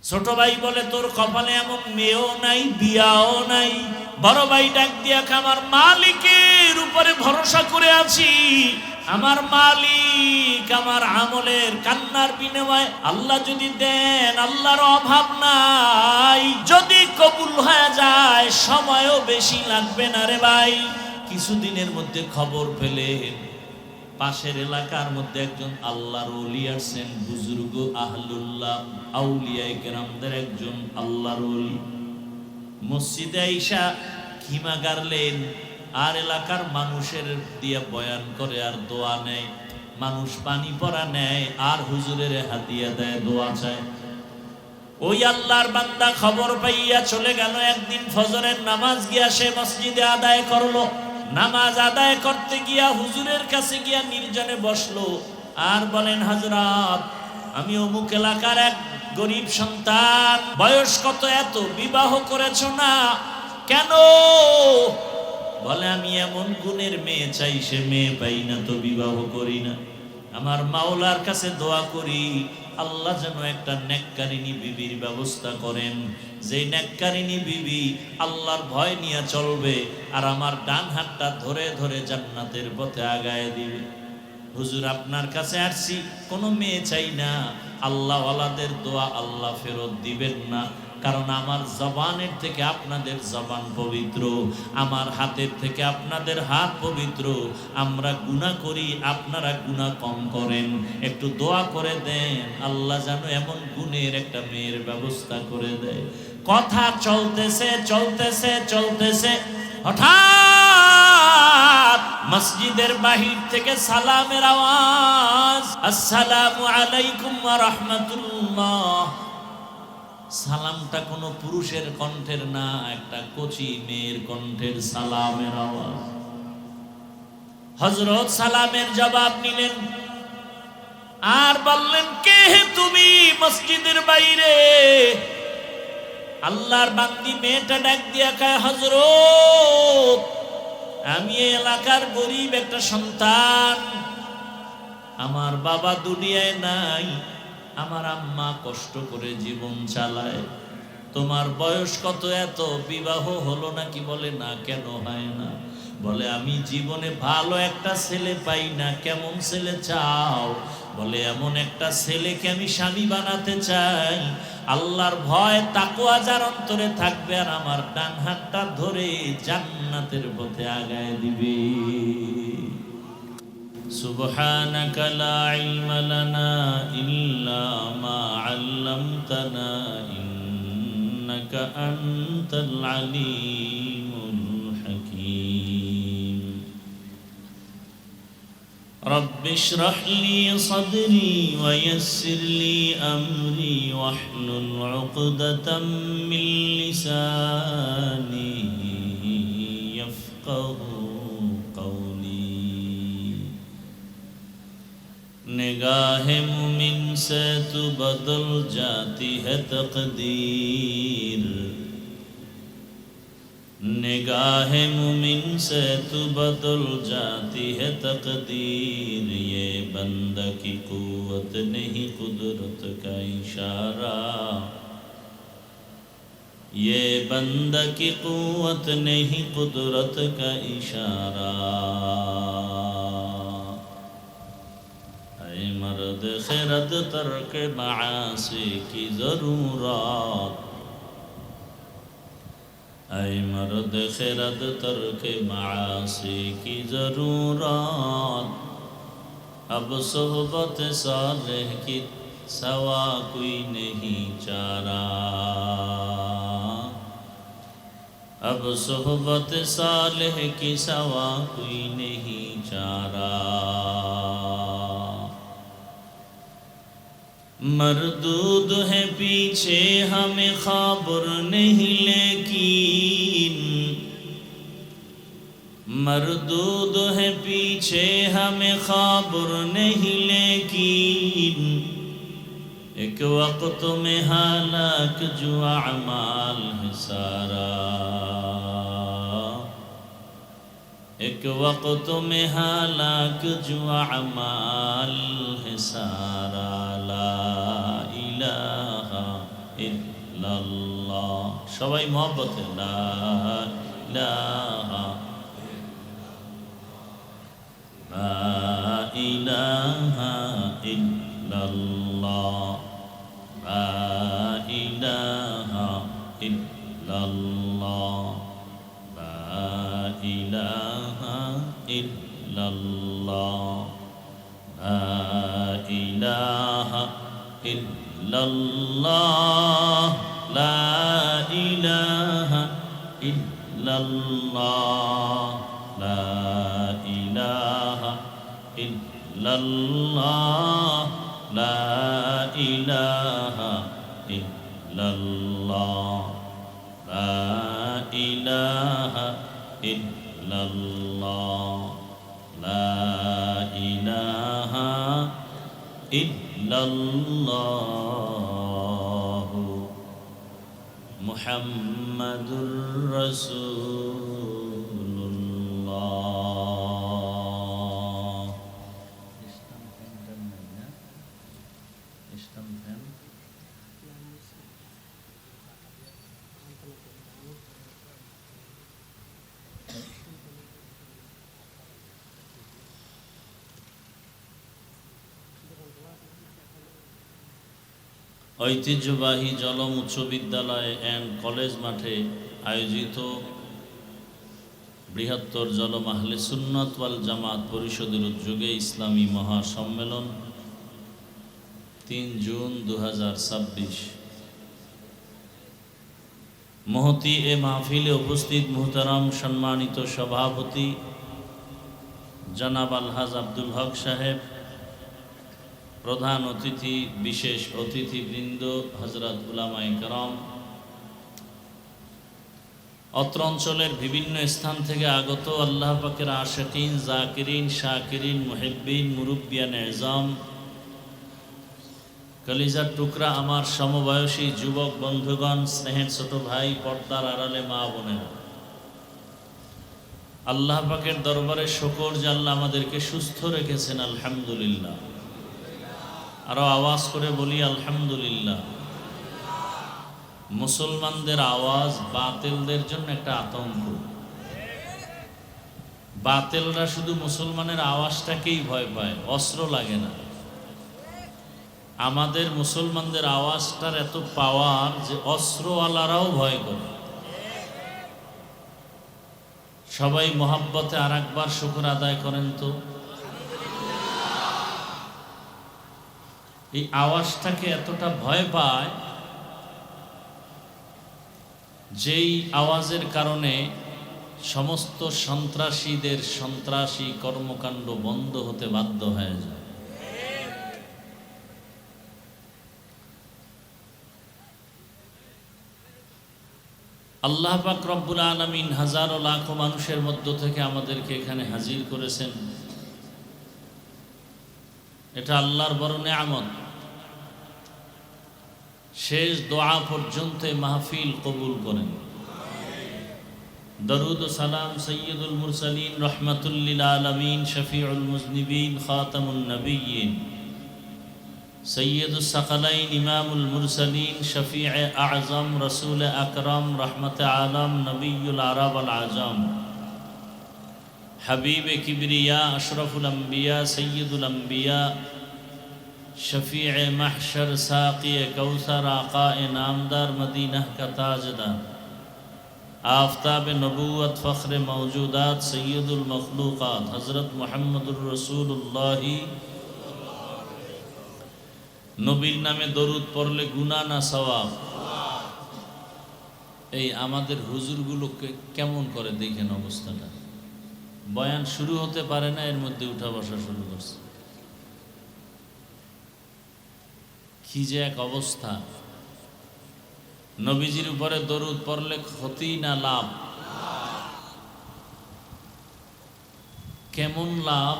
ছোট ভাই বলে তোর কপালে এমন মেয়েও নাই, বিয়াও নাই। বড় ভাই ডাক দিয়া আমার মালিকের উপরে ভরসা করে আছি, আমার মালিক আমার আমলের কান্নার বিনিময়ে আল্লাহ যদি দেন, আল্লাহর অভাব নাই, যদি কবুল হয়ে যায় সময়ও বেশি লাগবে না রে ভাই। কিছুদিনের মধ্যে খবর পেলেন পাশের এলাকার মধ্যে একজন আল্লাহর ওলি আসছেন, বুজুর্গ আহলুল্লাহ আউলিয়ায়ে কেরামদের একজন আল্লাহর ওলি। মসজিদে আইসা খিমা গাড়লেন আর এলাকার মানুষের দিয়ে বয়ান করে আর দোয়া নেয়। মানুষ পানি পড়া নেয় আর হুজুরের হাতিয়া দেয়, দোয়া চায়। ওই আল্লাহর বান্দা খবর পাইয়া চলে গেল। একদিন ফজরের নামাজ গিয়া সে মসজিদে আদায় করলো। নামাজ আদায় করতে গিয়া হুজুরের কাছে গিয়া নির্জনে বসলো আর বলেন, হযরত, আমি অমুক এলাকার এক গরিব সন্তান, বয়স কত এত, বিবাহ করেছো না কেন? বলে, আমি এমন গুণের মেয়ে চাই, সে মেয়ে পাই না তো বিবাহ করি না। আমার মাওলার কাছে দোয়া করি আল্লাহ যেন একটা নেককারিনী বিবির ব্যবস্থা করেন, যেই নেককারিনী বিবি আল্লাহর ভয় নিয়ে চলবে আর আমার ডান হাতটা ধরে ধরে জান্নাতের পথে আগায় দিবে। হুজুর, আপনার কাছে আসছি, কোনো মেয়ে চাই না। আল্লাহওয়ালাদের দোয়া আল্লাহ ফেরত দিবেন না, কারণ আমার জবানের থেকে আপনাদের জবান পবিত্র, আমার হাতের থেকে আপনাদের হাত পবিত্র। আমরা গুনাহ করি, আপনারা গুনাহ কম করেন। একটু দোয়া করে দেন আল্লাহ যেন এমন গুণের একটা মেয়ের ব্যবস্থা করে দেয়। কথা চলতেছে চলতেছে চলতেছে, হঠাৎ মসজিদের বাহির থেকে সালামের আওয়াজ, আসসালামু আলাইকুম ওয়া রাহমাতুল্লাহ। সালামটা কোনো পুরুষের কণ্ঠের না, একটা কচি মেয়ের কণ্ঠের সালামের আওয়াজ। হযরত সালামের জবাব নিলেন আর বললেন, কে হে তুমি মসজিদের বাইরে? আল্লাহর বান্দি মেয়েটা ডাক দিয়া কয়, হযরত, আমি এলাকার গরিব একটা সন্তান, আমার বাবা দুনিয়ায় নাই, আমার আম্মা কষ্ট করে জীবন চালায়। তোমার বয়স কত এত, বিবাহ হলো নাকি? বলে, না। কেন হয় না? বলে, আমি জীবনে ভালো একটা ছেলে পাই না। কেমন ছেলে চাও? বলে, এমন একটা ছেলেকে আমি স্বামী বানাতে চাই, আল্লাহর ভয় তাকওয়া যার অন্তরে থাকবে আর আমার ডান হাতটা ধরে জান্নাতের পথে আগায় দিবে। سبحانك لا علم لنا إلا ما علمتنا إنك أنت العليم الحكيم رب اشرح لي صدري ويسر لي أمري واحلل عقدة من لساني يفقه निगाह मुमिन से तू बदल जाती है तकदीर, निगाह मुमिन से तू बदल जाती है तकदीर। ये बंदा की कुव्वत नहीं कुदरत का इशारा, ये बंदा की कुव्वत नहीं कुदरत का इशारा। मर्द खिरद तर्क मासी की जरूरत, ऐ मर्द खिरद तर्क मासी की जरूरत। अब सोहबत सालेह की सवा कोई नहीं चारा, अब सोहबत सालेह की सवा कोई नहीं चारा। मरदूद है पीछे हमें खबर नहीं, लेकिन मरदूद है पीछे हमें खबर नहीं, लेकिन एक वक्त में हालाक जो अमाल है सारा, एक वक्त में हालाक जो अमाल है सारा। ला इलाहा ইল্লাল্লাহ। সবাই মহব্বতে লা ইলাহা লা ইলাহা ইল্লাল্লাহ লা ইলাহা ইল্লাল্লাহ লা ইলাহা ইল্লাল্লাহ লা ইলাহা ইল্লাল্লাহ লা ইলাহা ইল্লাল্লাহ লা ইলাহা ইল্লাল্লাহ লা ইলাহা ইল্লাল্লাহ লা ইলাহা ইল্লাল্লাহ লা ইলাহা ইল্লাল্লাহ মুহাম্মাদুর রাসূলুল্লাহ। ঐতিহ্যবাহী জলম উচ্চ বিদ্যালয় অ্যান্ড কলেজ মাঠে আয়োজিত বৃহত্তর জলম আহলে সুন্নাত ওয়াল জামাত পরিষদের উদ্যোগে ইসলামী মহাসম্মেলন 3 জুন 2026। মহতি এ মাহফিলে উপস্থিত মুহতারাম সম্মানিত সভাপতি জনাব আলহাজ আব্দুল হক সাহেব, প্রধান অতিথি বিশেষ অতিথিবৃন্দ হযরত উলামায়ে কেরাম, অত্র অঞ্চলের বিভিন্ন স্থান থেকে আগত আল্লাহ পাকের আশিকিন, জাকিরিন, শাকিরিন, মুহিব্বিন, মুরব্বিয়ান ইজাম, কলিজার টুকরা আমার সমবয়সী যুবক বন্ধুগণ, স্নেহের ছোট ভাই, পর্দার আড়ালে মা বোনেরা, আল্লাহ পাকের দরবারে শুকর যে আল্লাহ আমাদেরকে সুস্থ রেখেছেন, আলহামদুলিল্লাহ। আরো আওয়াজ করে বলি আলহামদুলিল্লাহ। মুসলমানদের আওয়াজ বাতিলদের জন্য একটা আতঙ্ক। বাতিলরা শুধু মুসলমানের আওয়াজটাকেই ভয় পায়, অস্ত্র লাগে না। আমাদের মুসলমানদের আওয়াজটার এত পাওয়ার যে অস্ত্রওয়ালারাও ভয় করে। সবাই মোহাব্বতে আর একবার শুকর আদায় করেন তো। এই আওয়াজটাকে এতটা ভয় পায়, যেই আওয়াজের কারণে সমস্ত সন্ত্রাসীদের সন্ত্রাসী কর্মকাণ্ড বন্ধ হতে বাধ্য হয়ে যায়। আল্লাহ পাক রব্বুল আলামিন হাজারো লাখো মানুষের মধ্য থেকে আমাদেরকে এখানে হাজির করেছেন, এটা আল্লাহর বড় নেয়ামত। শেষ দোয়া পর্যন্ত মাহফিল কবুল করেন। দরুদ ও সালাম সৈয়দুল মুরসালিন রহমাতুল লিল আলামিন শফিউল মুজনিবিন খাতামুন নবিয়্যিন সৈয়দুস সাকালাইন ইমামুল মুরসালিন শফিউ আযম রাসূল আকরাম রহমতে আলম নবিয়ুল আরব আল আজম হাবিব কিবরিয়া আশরাফুল আম্বিয়া সৈয়দুল আম্বিয়া शफीअ महशर साक़ी कौसर आका नामदार मदीना का ताजदार आफ्ताब नबूवत फ़ख्र मौजूदात सैयदुल मखलूक़ात हज़रत मुहम्मदुर रसूलुल्लाह। नबीर नामे दरूद पढ़ले गुनाह ना सवाब। এই আমাদের হুজুরগুলোকে কেমন করে দেখেন অবস্থাটা। বয়ান শুরু হতে পারে না, এর মধ্যে উঠা বসা শুরু করছে। কি যে এক অবস্থা। নবীজির উপরে দরুদ পড়লে ক্ষতি না লাভ? কেমন লাভ?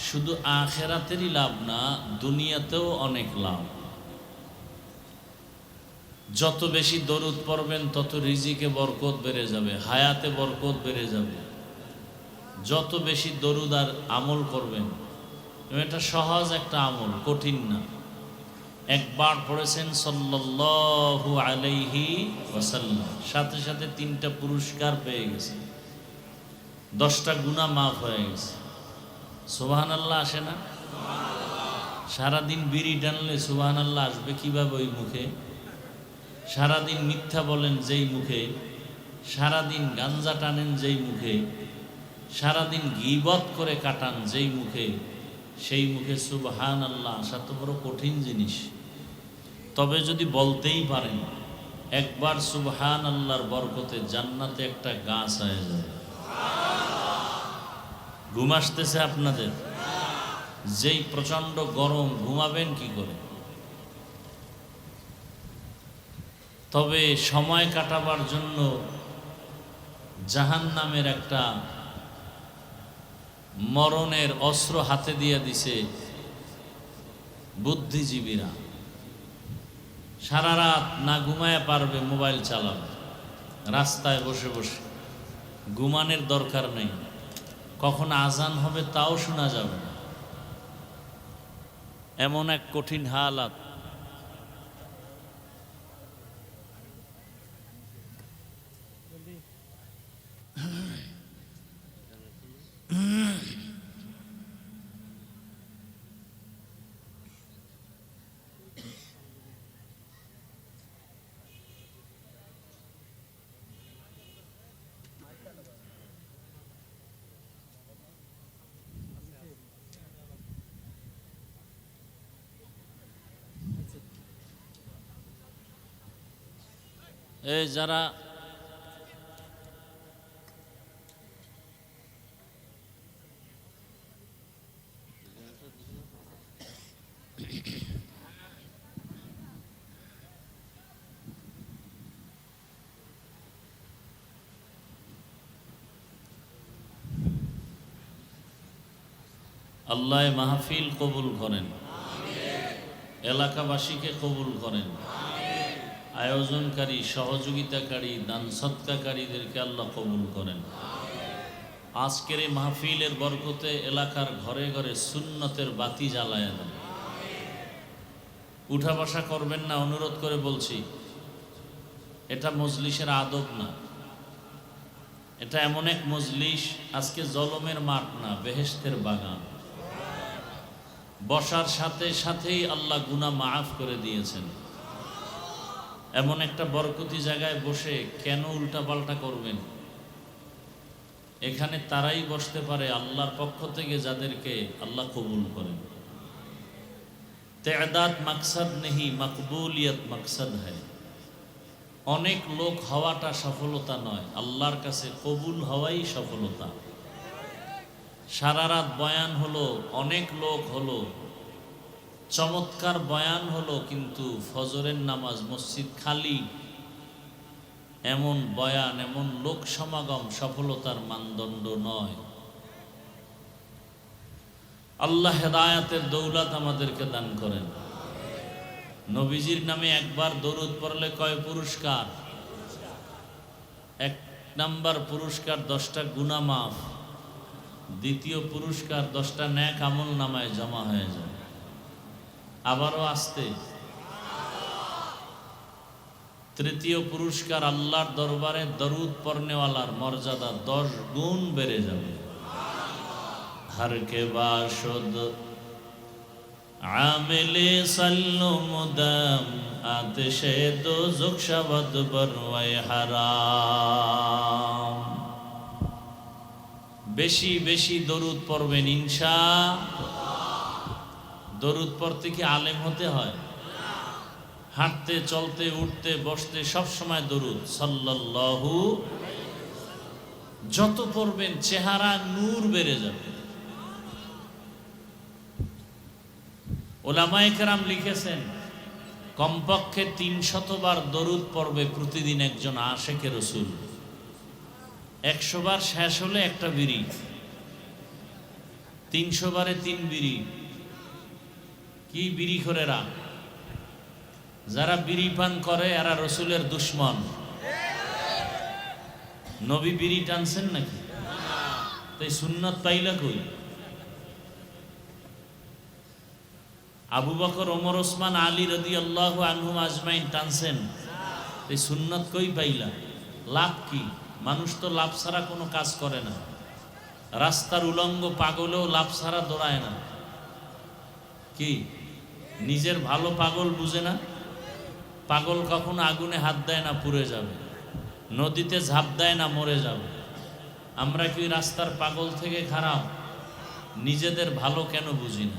শুধু আখিরাতেরই লাভ না, দুনিয়াতেও অনেক লাভ। যত বেশি দরুদ পড়বেন তত রিজিকে বরকত বেড়ে যাবে, হায়াতে বরকত বেড়ে যাবে। যত বেশি দরুদ আর আমল করবেন, এটা সহজ একটা আমল, কঠিন না। একবার পড়েছেন সাল্লাল্লাহু আলাইহি ওয়াসাল্লাম, সাথে সাথে 3টা পুরস্কার পেয়ে গেছে, 10টা গুনাহ মাফ হয়ে গেছে। সুবহানাল্লাহ আসে না? সারাদিন বিড়ি টানলে সুবহানাল্লাহ আসবে কিভাবে ওই মুখে? সারাদিন মিথ্যা বলেন যেই মুখে, সারাদিন গাঞ্জা টানেন যেই মুখে, সারাদিন গীবত করে কাটান যেই মুখে, সেই মুখে সুবহানাল্লাহ আসা তো বড় কঠিন জিনিস। তবে যদি বলতেই পারেন একবার সুবহানাল্লাহর বরকতে জান্নাতে একটা গাছ হয়ে যাবে। ঘুম আসতেছে আপনাদের? যেই প্রচন্ড গরম, ঘুমাবেন কি করে? তবে সময় কাটাবার জন্য জাহান্নামের একটা মরণের অস্ত্র হাতে দিয়ে দিছে বুদ্ধিজীবীরা। সারা রাত না ঘুমায় পারবে মোবাইল চালাবে, রাস্তায় বসে বসে। ঘুমানোর দরকার নেই, কখন আজান হবে তাও শোনা যাবে না, এমন এক কঠিন হালাত। এই যারা আল্লাহ মাহফিল কবুল করেন, এলাকাবাসীকে কবুল করেন, আয়োজনকারী, সহযোগিতাকারী, দান সৎকারীদেরকে আল্লাহ কবুল করেন। আজকের এই মাহফিলের বরকতে এলাকার ঘরে ঘরে সুন্নতের বাতি জ্বালায় দেন। উঠা বসা করবেন না, অনুরোধ করে বলছি। এটা মজলিসের আদব না, এটা এমন এক মজলিস, আজকে জলমের মাঠ না, বেহেশতের বাগান। বসার সাথে সাথেই আল্লাহ গুনাহ মাফ করে দিয়েছেন। এমন একটা বরকতি জায়গায় বসে কেন উল্টাপাল্টা করবেন? এখানে তারাই বসতে পারে আল্লাহর পক্ষ থেকে যাদেরকে আল্লাহ কবুল করেন। তেদাদ মাকসাদ নেহি, মকবুলিয়ত মাকসাদ হ্যায়। অনেক লোক হওয়াটা সফলতা নয়, আল্লাহর কাছে কবুল হওয়াই সফলতা। সারা রাত বয়ান হলো, অনেক লোক হলো, চমৎকার বয়ান হলো, কিন্তু ফজরের নামাজ মসজিদ খালি, এমন বয়ান, এমন লোক সমাগম সফলতার মানদণ্ড নয়। আল্লাহ হেদায়াতের দৌলত আমাদেরকে দান করেন। নবীজির নামে একবার দরুদ পড়লে কয় পুরস্কার? 1 নাম্বার পুরস্কার 10টা গুনাহ মাফ, দ্বিতীয় পুরস্কার 10টা নেক আমল নামায় জমা হয়ে যায়। আবারও আসতে, তৃতীয় পুরস্কার আল্লাহর দরবারে দরুদ পড়নেওয়ালার মর্যাদা 10 গুণ বেড়ে যাবে। हर के बाशुद आमिले सल्लु मुदम आतिशे दोज़ख शवद बरवाए हराम। বেশি বেশি দরুদ পড়বেন ইনশাআল্লাহ। দরুদ পড়তে কি আলেম হতে হয়? হাঁটতে চলতে উঠতে বসতে সব সময় দরুদ সাল্লাল্লাহু। যত পড়বেন চেহারা নূর বেড়ে যাবে। ওলামায়ে কেরাম লিখেছেন কমপক্ষে 300 বার দরুদ পড়বে প্রতিদিন একজন আশিকে রাসূল। 100 বার শেষ হলে একটা বিড়ি, 300 বারে 3 বিড়ি। কি বিড়ি খোরেরা? যারা বিড়ি পান করে এরা রসুলের দুশ্মন। নবী বিড়ি টানছেন নাকি? তাই সুন্নত পাইলা কই? আবু বকর, ওমর, ওসমান, আলী রাদিয়াল্লাহু আনহুম আজমাইন টানছেন। এই সুন্নত কই পাইলা? লাভ কি? মানুষ তো লাভ ছাড়া কোনো কাজ করে না। রাস্তার উলঙ্গ পাগলেও লাভ ছাড়া দৌড়ায় না। কি নিজের ভালো পাগল বুঝে না? পাগল কখনো আগুনে হাত দেয় না পুড়ে যাবে, নদীতে ঝাঁপ দেয় না মরে যাবে। আমরা কি রাস্তার পাগল থেকে খারাপ? নিজেদের ভালো কেন বুঝি না?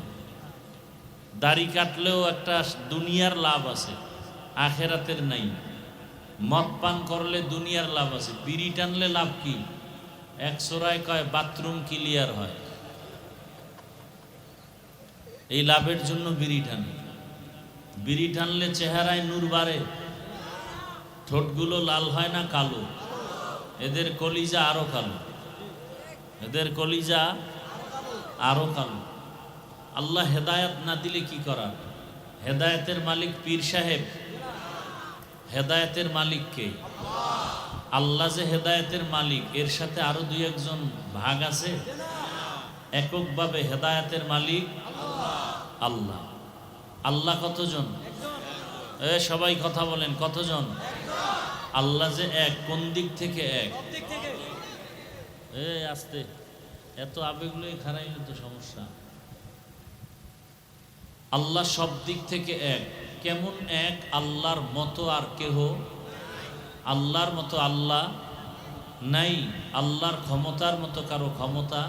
দাড়ি কাটলেও একটা দুনিয়ার লাভ আছে, আখেরাতের নাই। মদ পান করলে দুনিয়ার লাভ আছে, বিড়ি টানলে লাভ কি? এক সোরায় কয় বাথরুম ক্লিয়ার হয়, এই লাভের জন্য বিড়ি টানে। বিড়ি টানলে চেহারায় নূর বাড়ে, ঠোঁটগুলো লাল হয় না কালো? এদের কলিজা আরো কালো, এদের কলিজা আরো কালো। আল্লাহ হেদায়েত না দিলে কি করার? হেদায়েতের মালিক পীর সাহেব? হেদায়েতের মালিক কে? আল্লাহ যে হেদায়েতের মালিক, এর সাথে আরো দুই একজন ভাগ আছে? এককভাবে হেদায়েতের মালিক আল্লাহ। আল্লাহ কতজন? সবাই কথা বলেন, কতজন? আল্লাহ যে এক, কোন দিক থেকে এক? আস্তে, এত আবেগগুলোই খারাইলে তো সমস্যা। আল্লাহ সব দিক থেকে এক। কেমন এক? আল্লাহর মতো আর কেহ, আল্লাহর মতো আল্লাহ নাই, আল্লাহর ক্ষমতার মতো কারো ক্ষমতা।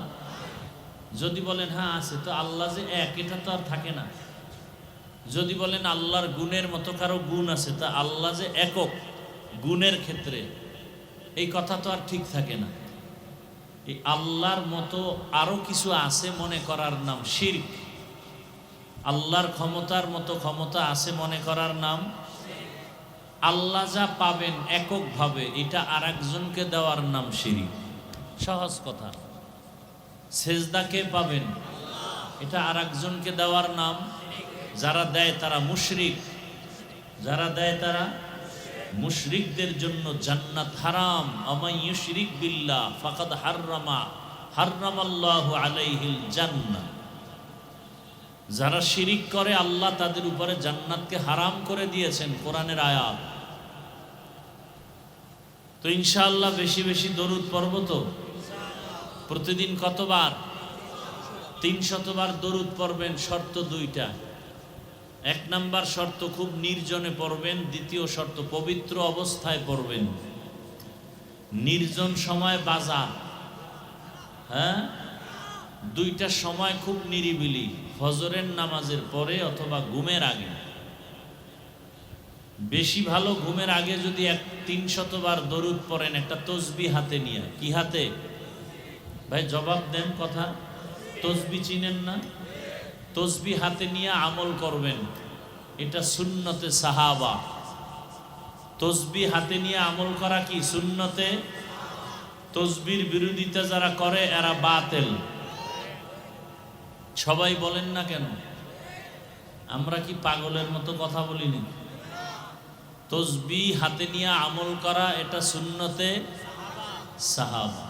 যদি বলেন হ্যাঁ আছে, তো আল্লাহ যে এক এটা তো আর থাকে না। যদি বলেন আল্লাহর গুণের মতো কারো গুণ আছে, তা আল্লাহ যে একক গুণের ক্ষেত্রে, এই কথা তো আর ঠিক থাকে না। এই আল্লাহর মতো আরো কিছু আছে মনে করার নাম শিরক। আল্লাহর ক্ষমতার মতো ক্ষমতা আছে মনে করার নাম। আল্লাহ যা পাবেন এককভাবে, এটা আর একজনকে দেওয়ার নাম শিরক। সহজ কথা। সেজদাকে পাবেন, এটা আর একজনকে দেওয়ার নাম। যারা দেয় তারা মুশরিক, যারা দেয় তারা মুশরিকদের জন্য জান্নাত হারাম। আমান ইউশরিক বিল্লাহ ফাকাদ হাররামাল্লাহু আলাইহিল জান্নাহ। যারা শিরিক করে আল্লাহ তাদের উপরে জান্নাতকে হারাম করে দিয়েছেন, কোরআনের আয়াত। তো ইনশাআল্লাহ বেশি বেশি দরুদ পড়ব তো। প্রতিদিন কতবার? 300 বার দরুদ পড়বেন। শর্ত দুইটা। এক নাম্বার শর্ত খুব নির্জনে পড়বেন, দ্বিতীয় শর্ত পবিত্র অবস্থায় পড়বেন। নির্জন সময় বাজার, হ্যাঁ, দুইটা সময় খুব নিরিবিলি, ফজরের নামাজের পরে অথবা ঘুমের আগে। বেশি ভালো ঘুমের আগে যদি 300 বার দরুদ পড়েন, একটা তসবিহ হাতে নিয়ে। কি হাতে? ভাই জবাব দেন কথা। তসবিহ চিনেন না? তসবিহ হাতে নিয়ে আমল করবেন, এটা সুন্নতে সাহাবা। তসবিহ হাতে নিয়ে আমল করা কি সুন্নতে? তসবির বিরোধিতা যারা করে এরা বাতিল। সবাই বলেন না কেন? আমরা কি পাগলের মতো কথা বলিনি? তসবিহ হাতে নিয়ে আমল করা এটা সুন্নতে সাহাবা।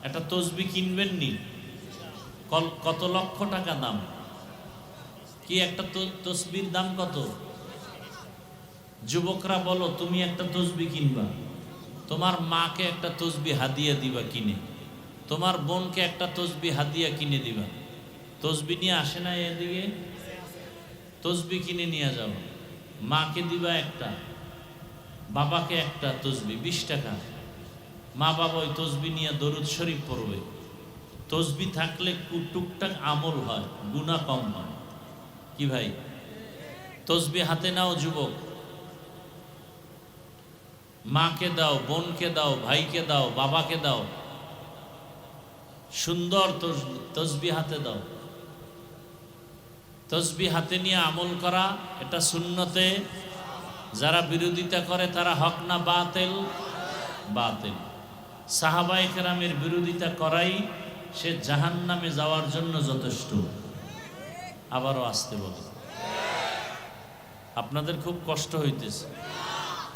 একটা তসবিহ কিনবেন নি? কত লক্ষ টাকা দাম। কি একটা তসবির দাম কত? যুবকরা বলো, তুমি একটা তসবিহ কিনবা, তোমার মাকে একটা তসবিহ হাদিয়া দিবা কিনে, তোমার বোনকে একটা তসবিহ হাদিয়া কিনে দিবা। তসবিহ নিয়ে আসে না এদিকে? তসবিহ কিনে নিয়ে যাও, মাকে দিবা একটা, বাবাকে একটা তসবিহ 20 টাকা। মা বাবা ওই তসবিহ নিয়ে দরুদ শরীফ পড়বে। তসবিহ থাকলে টুকটাক আমল হয়, গুনাহ কম হয়। কি ভাই? তসবিহ হাতে নাও যুবক, মাকে দাও, বোনকে দাও, ভাইকে দাও, বাবাকে দাও, সুন্দর তসবিহ হাতে দাও। তসবিহ হাতে নিয়ে আমল করা এটা সুন্নতে। যারা বিরোধিতা করে তারা হক না বাতিল? বাতিল। সাহাবায়ে কেরামের বিরোধিতা করাই সে জাহান্নামে যাওয়ার জন্য যথেষ্ট। আবারও আসতে বলো। আপনাদের খুব কষ্ট হইতেছে।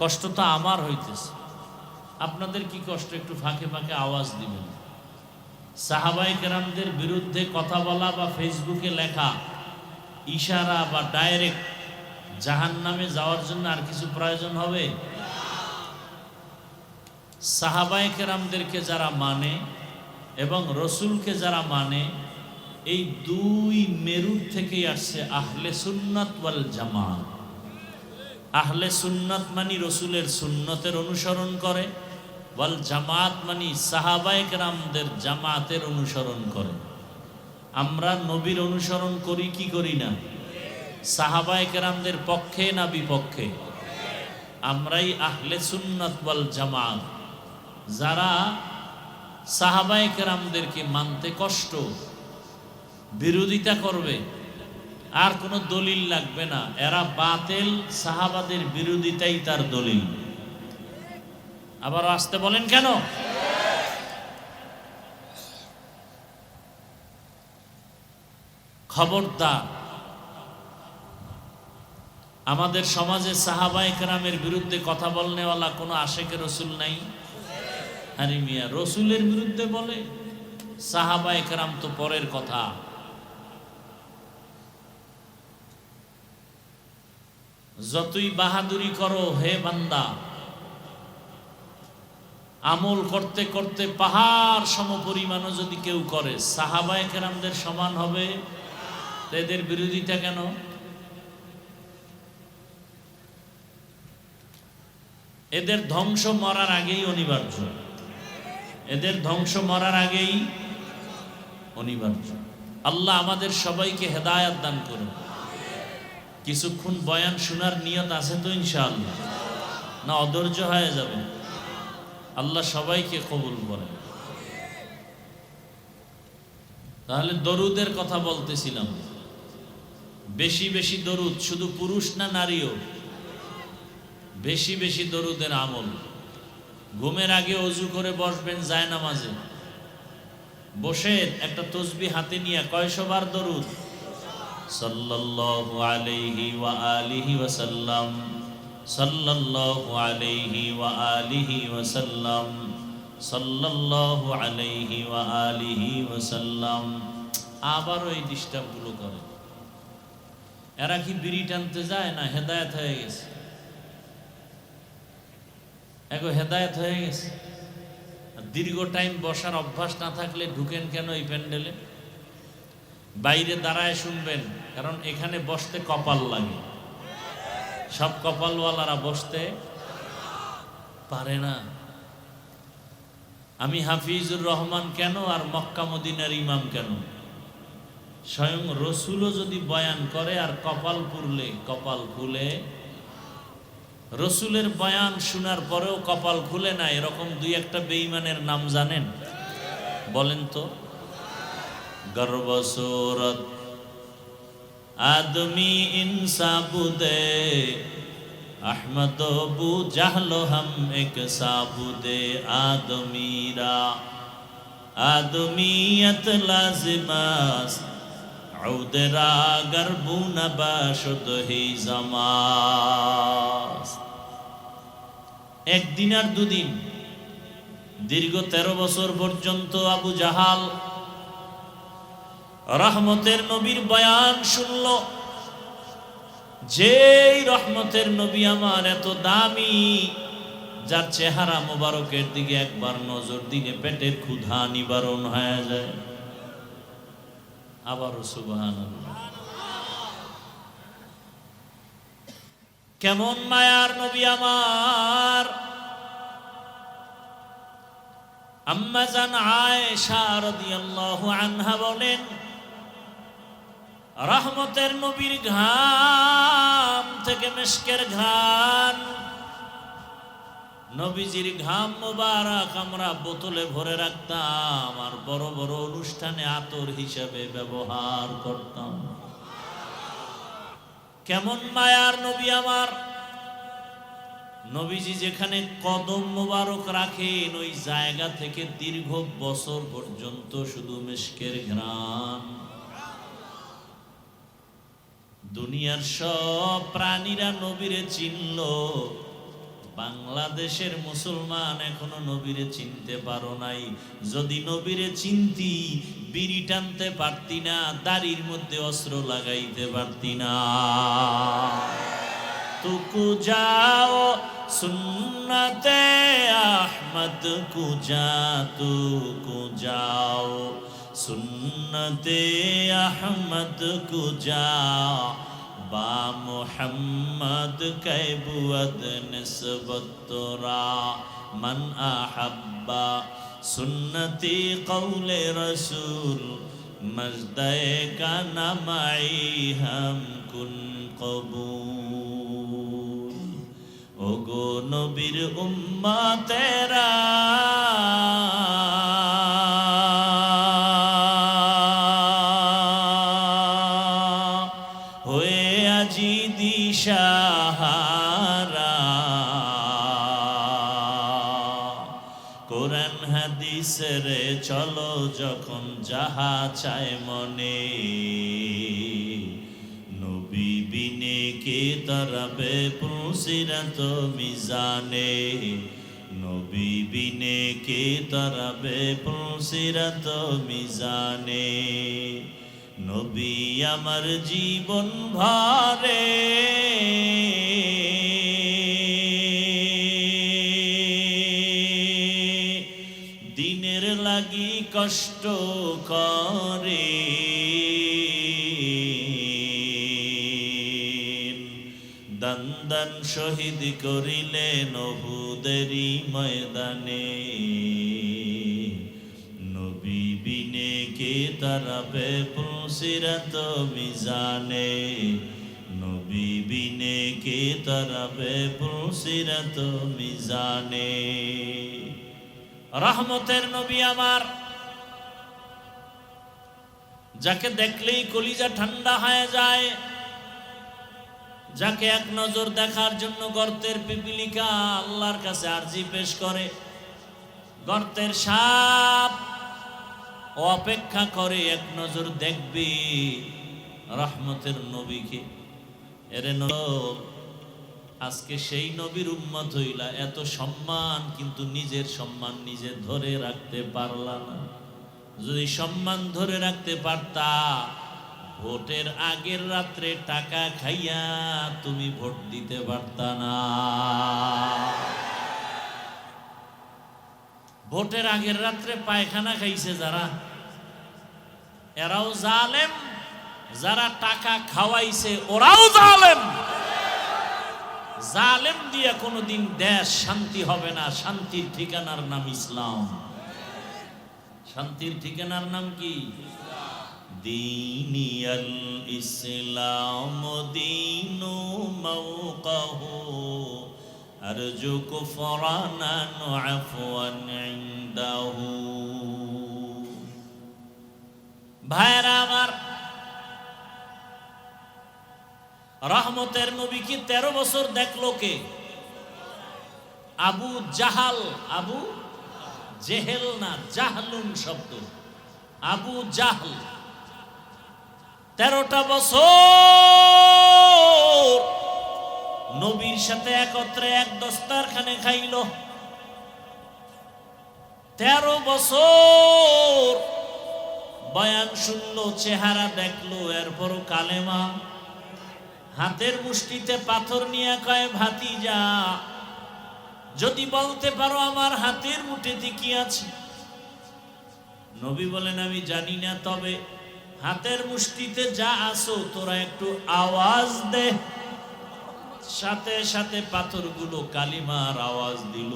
কষ্ট তো আমার হইতেছে, আপনাদের কি কষ্ট? একটু ফাঁকে ফাঁকে আওয়াজ দিবেন। সাহাবায়ে কেরামদের বিরুদ্ধে কথা বলা বা ফেসবুকে লেখা ইশারা বা ডাইরেক্ট জাহান্নামে যাওয়ার জন্য আর কিছু প্রয়োজন হবে? সাহাবায়ে কেরামদেরকে যারা মানে এবং রসুলকে যারা মানে, এই দুই মেরুর থেকেই আসছে আহলে সুন্নাত ওয়াল জামাত। আহলে সুন্নাত মানি রসুলের সুন্নতের অনুসরণ করে, ওয়াল জামাত মানি সাহাবায়ে কেরামদের জামাতের অনুসরণ করে। আমরা নবীর অনুসরণ করি কি করি না? সাহাবায়ে কেরামদের পক্ষে না বিপক্ষে? আমরাই আহলে সুন্নাত ওয়াল জামাত। যারা সাহাবায়ে কেরামদেরকে মানতে কষ্ট, বিরোধিতা করবে, আর কোনো দলিল লাগবে না, এরা বাতিল, সাহাবাদের বিরোধিতাই তার দলিল। আবার আসতে বলেন কেন? খবরদার, আমাদের সমাজে সাহাবায়ে কেরামের বিরুদ্ধে কথা বলনেওয়ালা কোনো আশেকে রসুল নাই। আরে মিয়া, রসুলের বিরুদ্ধে বলে, সাহাবায়ে কেরাম তো পরের কথা। যতই বাহাদুরি করো হে বান্দা, আমল করতে করতে পাহাড় সমপরিমাণও যদি কেউ করে, সাহাবায়ে কেরামদের সমান হবে? এদের বিরোধিতা কেন? এদের ধ্বংস মরার আগেই অনিবার্য। এদের ধ্বংস মরার আগেই অনিবার্য। আল্লাহ আমাদের সবাইকে হেদায়েত দান করুন। কিছুক্ষণ বয়ান শোনার নিয়ত আছে তো ইনশাআল্লাহ? না অধৈর্য হয়ে যাবে? আল্লাহ সবাইকে কবুল করেন। তাহলে দরুদের কথা বলতেছিলাম। বেশি বেশি দরুদ, শুধু পুরুষ না নারীও? বেশি বেশি দরুদের আমল। ঘুমের আগে অজু করে বসবেন জায়নামাজে, বসে একটা তসবিহ হাতে নিয়ে কয়শবার দরুদ? সাল্লাল্লাহু আলাইহি ওয়া আলিহি ওয়া সাল্লাম, সাল্লাল্লাহু আলাইহি ওয়া আলিহি ওয়া সাল্লাম, সাল্লাল্লাহু আলাইহি ওয়া আলিহি ওয়া সাল্লাম। আবারও এই ডিস্টার্বগুলো করে। এরা কি বিড়ি টানতে যায় না হেদায়েত হয়ে গেছে? এগো হেদায়েত হয়ে গেছে। দীর্ঘ টাইম বসার অভ্যাস না থাকলে ঢুকেন কেন এই প্যান্ডেলে? বাইরে দাঁড়ায় শুনবেন, কারণ এখানে বসতে কপাল লাগে। সব কপালওয়ালারা বসতে পারে না। আমি হাফিজুর রহমান কেন আর মক্কা মদিনার ইমাম কেন? স্বয়ং রসুলও যদি বয়ান করে আর কপাল পুরলে, কপাল খুলে, রসুলের বয়ান শোনার পরেও কপাল খুলে না, এরকম দুই একটা বেঈমানের নাম জানেন? বলেন তো। গর্বসুরত আদমি ইনসাবুদে, আহমদ বু জাহলো হাম এক সাবুদে, আদমিরা আদমিয়ত লাজিমাস, উদরা গরবু নবাশুদ হি জামাস। একদিন আর দুদিন, দীর্ঘ 13 বছর পর্যন্ত আবু জাহাল রহমতের নবীর বয়ান শুনল। যেই রহমতের নবী আমার এত দামি, যার চেহারা মোবারকের দিকে একবার নজর দিলে পেটের ক্ষুধা নিবারণ হয়ে যায়। আবার সুবহানাল্লাহ। কেমন মায়ার নবী আমার! আম্মা জান আয়েশা রাদিয়াল্লাহু আনহা বলেন, রহমতের নবীর ঘাম থেকে মিশকের ঘ্রাণ, নবীজির ঘাম মোবারক আমরা বোতলে ভরে রাখতাম আর বড় বড় অনুষ্ঠানে আতর হিসেবে ব্যবহার করতাম। কেমন মায়ার নবী আমার! নবীজি যেখানে কদম মোবারক রাখেন, ওই জায়গা থেকে দীর্ঘ বছর পর্যন্ত শুধু মিশকের ঘ্রাণ। দুনিয়ার সব প্রাণীরা নবীরে চিনল, বাংলাদেশের মুসলমান এখনো নবীরে চিনতে পারো নাই। যদি নবীরে চিনতি, বিড়ি টানতে পারতি না, দাড়ির মধ্যে অস্ত্র লাগাইতে পারতি না। তুকু যাও সুন্নতে আহমদ কুজা, তুকু যাও সুন্নতে আহমদ কুজা, বা মুহাম্মদ কৈবুদ নিসবত তোরা, মান আহাব্বা সুন্নতি কৌলে রসুল, মজদে কা নামাই হাম কুন কবুল। ওগো নবীর উম্মতেরা, হয়ে আজি দিশাহারা, কোরআন হাদিসের চলো যখন যাহা চায় মনে, নবী বিনে কে তরবে পুলসিরাত মিজানে, নবী বিনে কে তরবে পুলসিরাত মিজানে। নবী আমার জীবন ভরে দিনের লাগি কষ্ট করে, দান দান শহীদ করিলেন উহুদেরই ময়দানে, নবী বিনে কে তারাবে পুলসিরাত মিজানে, নবী বিনে কে তারাবে পুলসিরাত মিজানে। রহমতের নবী আমার, যাকে দেখলেই কলিজা ঠান্ডা হয়ে যায়, যাকে এক নজর দেখার জন্য গর্তের পিপিলিকা আল্লাহর কাছে আরজি পেশ করে, গর্তের সাপ অপেক্ষা করে এক নজর দেখবে রহমতের নবীকে। এরে আজকে সেই নবীর উম্মত হইলা, এত সম্মান কিন্তু নিজের সম্মান নিজে ধরে রাখতে পারলা না। যদি সম্মান ধরে রাখতে পারতা, ভোটের আগের রাত্রে টাকা খাইয়া তুমি ভোট দিতে পারতা না। ভোটের আগের রাত্রে পায়খানা খাইছে যারা, এরাও জালেম, যারা টাকা খাওয়াইছে ওরাও জালেম। জালেম দিয়ে কোনোদিন দেশ শান্তি হবে না। শান্তির ঠিকানার নাম ইসলাম। শান্তির ঠিকানার নাম কি? দীনিয়াল ইসলাম দীনু মাওকাহু, আরজু কুফরানান আফওয়ান ইনদাহু। ভাইরা আমার, রহমতের নবী কি 13 বছর দেখলো কে? আবু জাহাল, আবু জেহেল না, জাহলুন শব্দ, আবু জাহল 13টা বছর নবীর সাথে একত্রে এক দস্তারখানে খাইল। 13 বছর বয়ান শুনলো, চেহারা দেখলো, এরপরও কালেমা। হাতের মুষ্টিতে পাথর নিয়ে কয়, ভাতিজা যদি বলতে পারো আমার হাতের মুঠিতে কি আছে। নবী বলেন, আমি জানি না, তবে হাতের মুষ্টিতে যা আছো তোরা একটু আওয়াজ দে। সাথে সাথে পাথরগুলো কালিমার আওয়াজ দিল।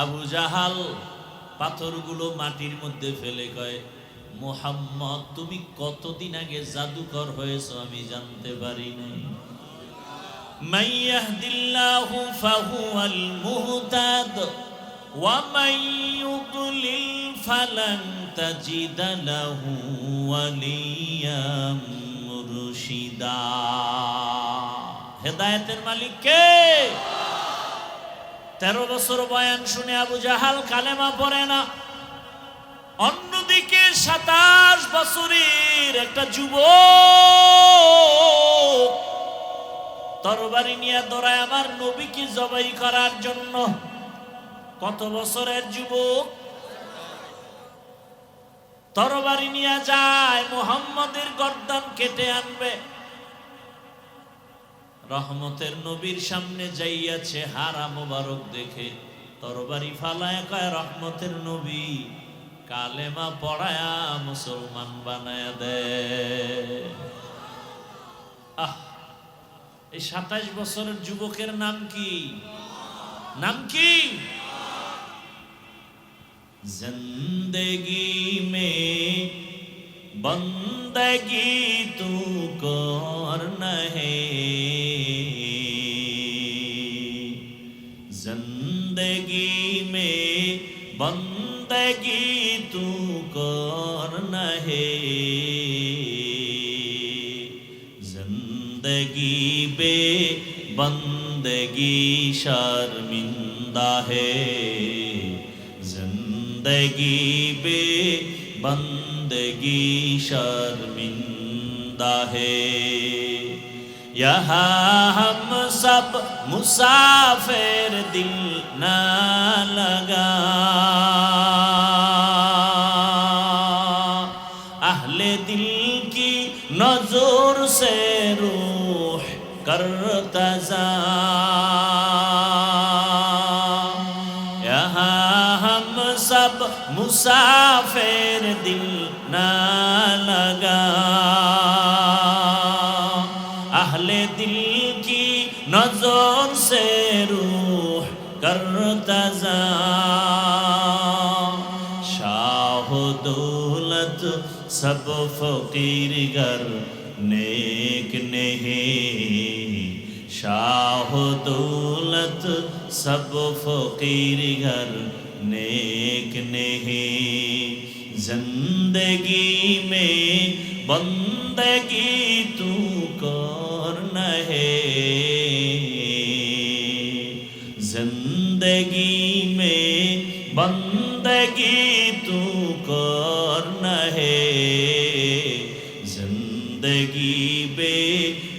আবু জাহাল পাথরগুলো মাটির মধ্যে ফেলে কয়, মুহাম্মদ তুমি কতদিন আগে জাদুকর হয়েছো আমি জানতে পারি নাই। মান ইয়াহদিল্লাহু ফাহুয়াল মুহতাদ ওয়া মান ইউদ্লিল ফালান তাজিদা লাহু ওয়ালিয়াম মুরশিদা। হেদায়েতের মালিক কে? 13 বছর বয়ান শুনে আবু জাহাল কালেমা পড়ে না। অন্যদিকে 27 বছরের একটা যুবক তরবারি নিয়ে দৌড়ায় আমার নবীকে জবাই করার জন্য। কত বছরের যুবক তরবারি নিয়ে যায়, মুহাম্মদের গর্দান কেটে আনবে। রহমতের নবীর সামনে যাইয়াছে, হারা মোবারক দেখে তরবারি ফালায় কয়, রহমতের নবী কালেমা পড়ায়া মুসলমান বানায়া দে। এই 27 বছরের যুবকের নাম কি? নাম কি? जिंदगी में बंदगी तू करना है, जिंदगी में बंदगी तू करना है, जिंदगी बे बंदगी शर्मिंदा है, जिंदगी बे बंदगी शर्मिंदा है। यहाँ हम सब मुसाफिर दिल न लगा, अहले दिल की नजर से रूह करता जा, सब मुसाफिर दिल न लगा, अहले दिल की नजर से रूह करता जा, शाह दौलत सब फकीर गर नेक नहीं, शाह दौलत सब फकीर घर नेक नहीं, जिंदगी में बंदगी तू करना है, जिंदगी में बंदगी तू करना है, जिंदगी बे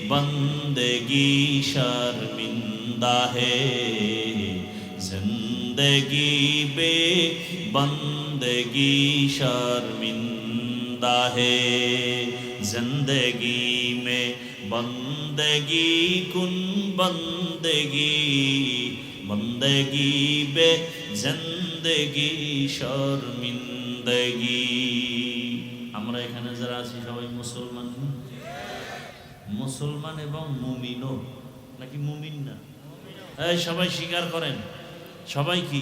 बंदगी शर्मिंदा है, जिंदगी बे बंदगी शर्मिंदा है, जिंदगी में बंदगी कुन बंदगी, बंदगी बे जिंदगी शर्मिंदगी। আমরা এখানে যারা আছি সবাই মুসলমান, মুসলমান এবং মুমিনও নাকি মুমিন না? এই সবাই স্বীকার করেন, সবাই কি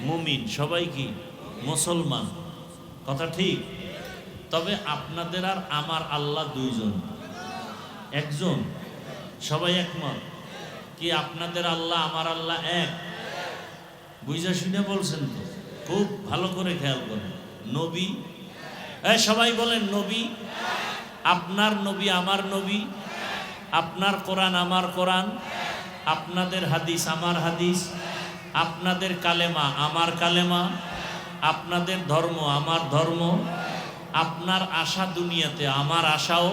মুমিন, সবাই কি মুসলমান, কথা ঠিক? তবে আপনাদের আর আমার আল্লাহ দুইজন, একজন, সবাই একমত কি? আপনাদের আল্লাহ আমার আল্লাহ এক? বুঝা শুনে বলছেন তো? খুব ভালো করে খেয়াল করেন। নবী, সবাই বলেন নবী। আপনার নবী আমার নবী, আপনার কোরআন আমার কোরআন, আপনাদের হাদিস আমার হাদিস, আপনাদের কালেমা আমার কালেমা, আপনাদের ধর্ম আমার ধর্ম, আপনার আশা দুনিয়াতে আমার আশাও,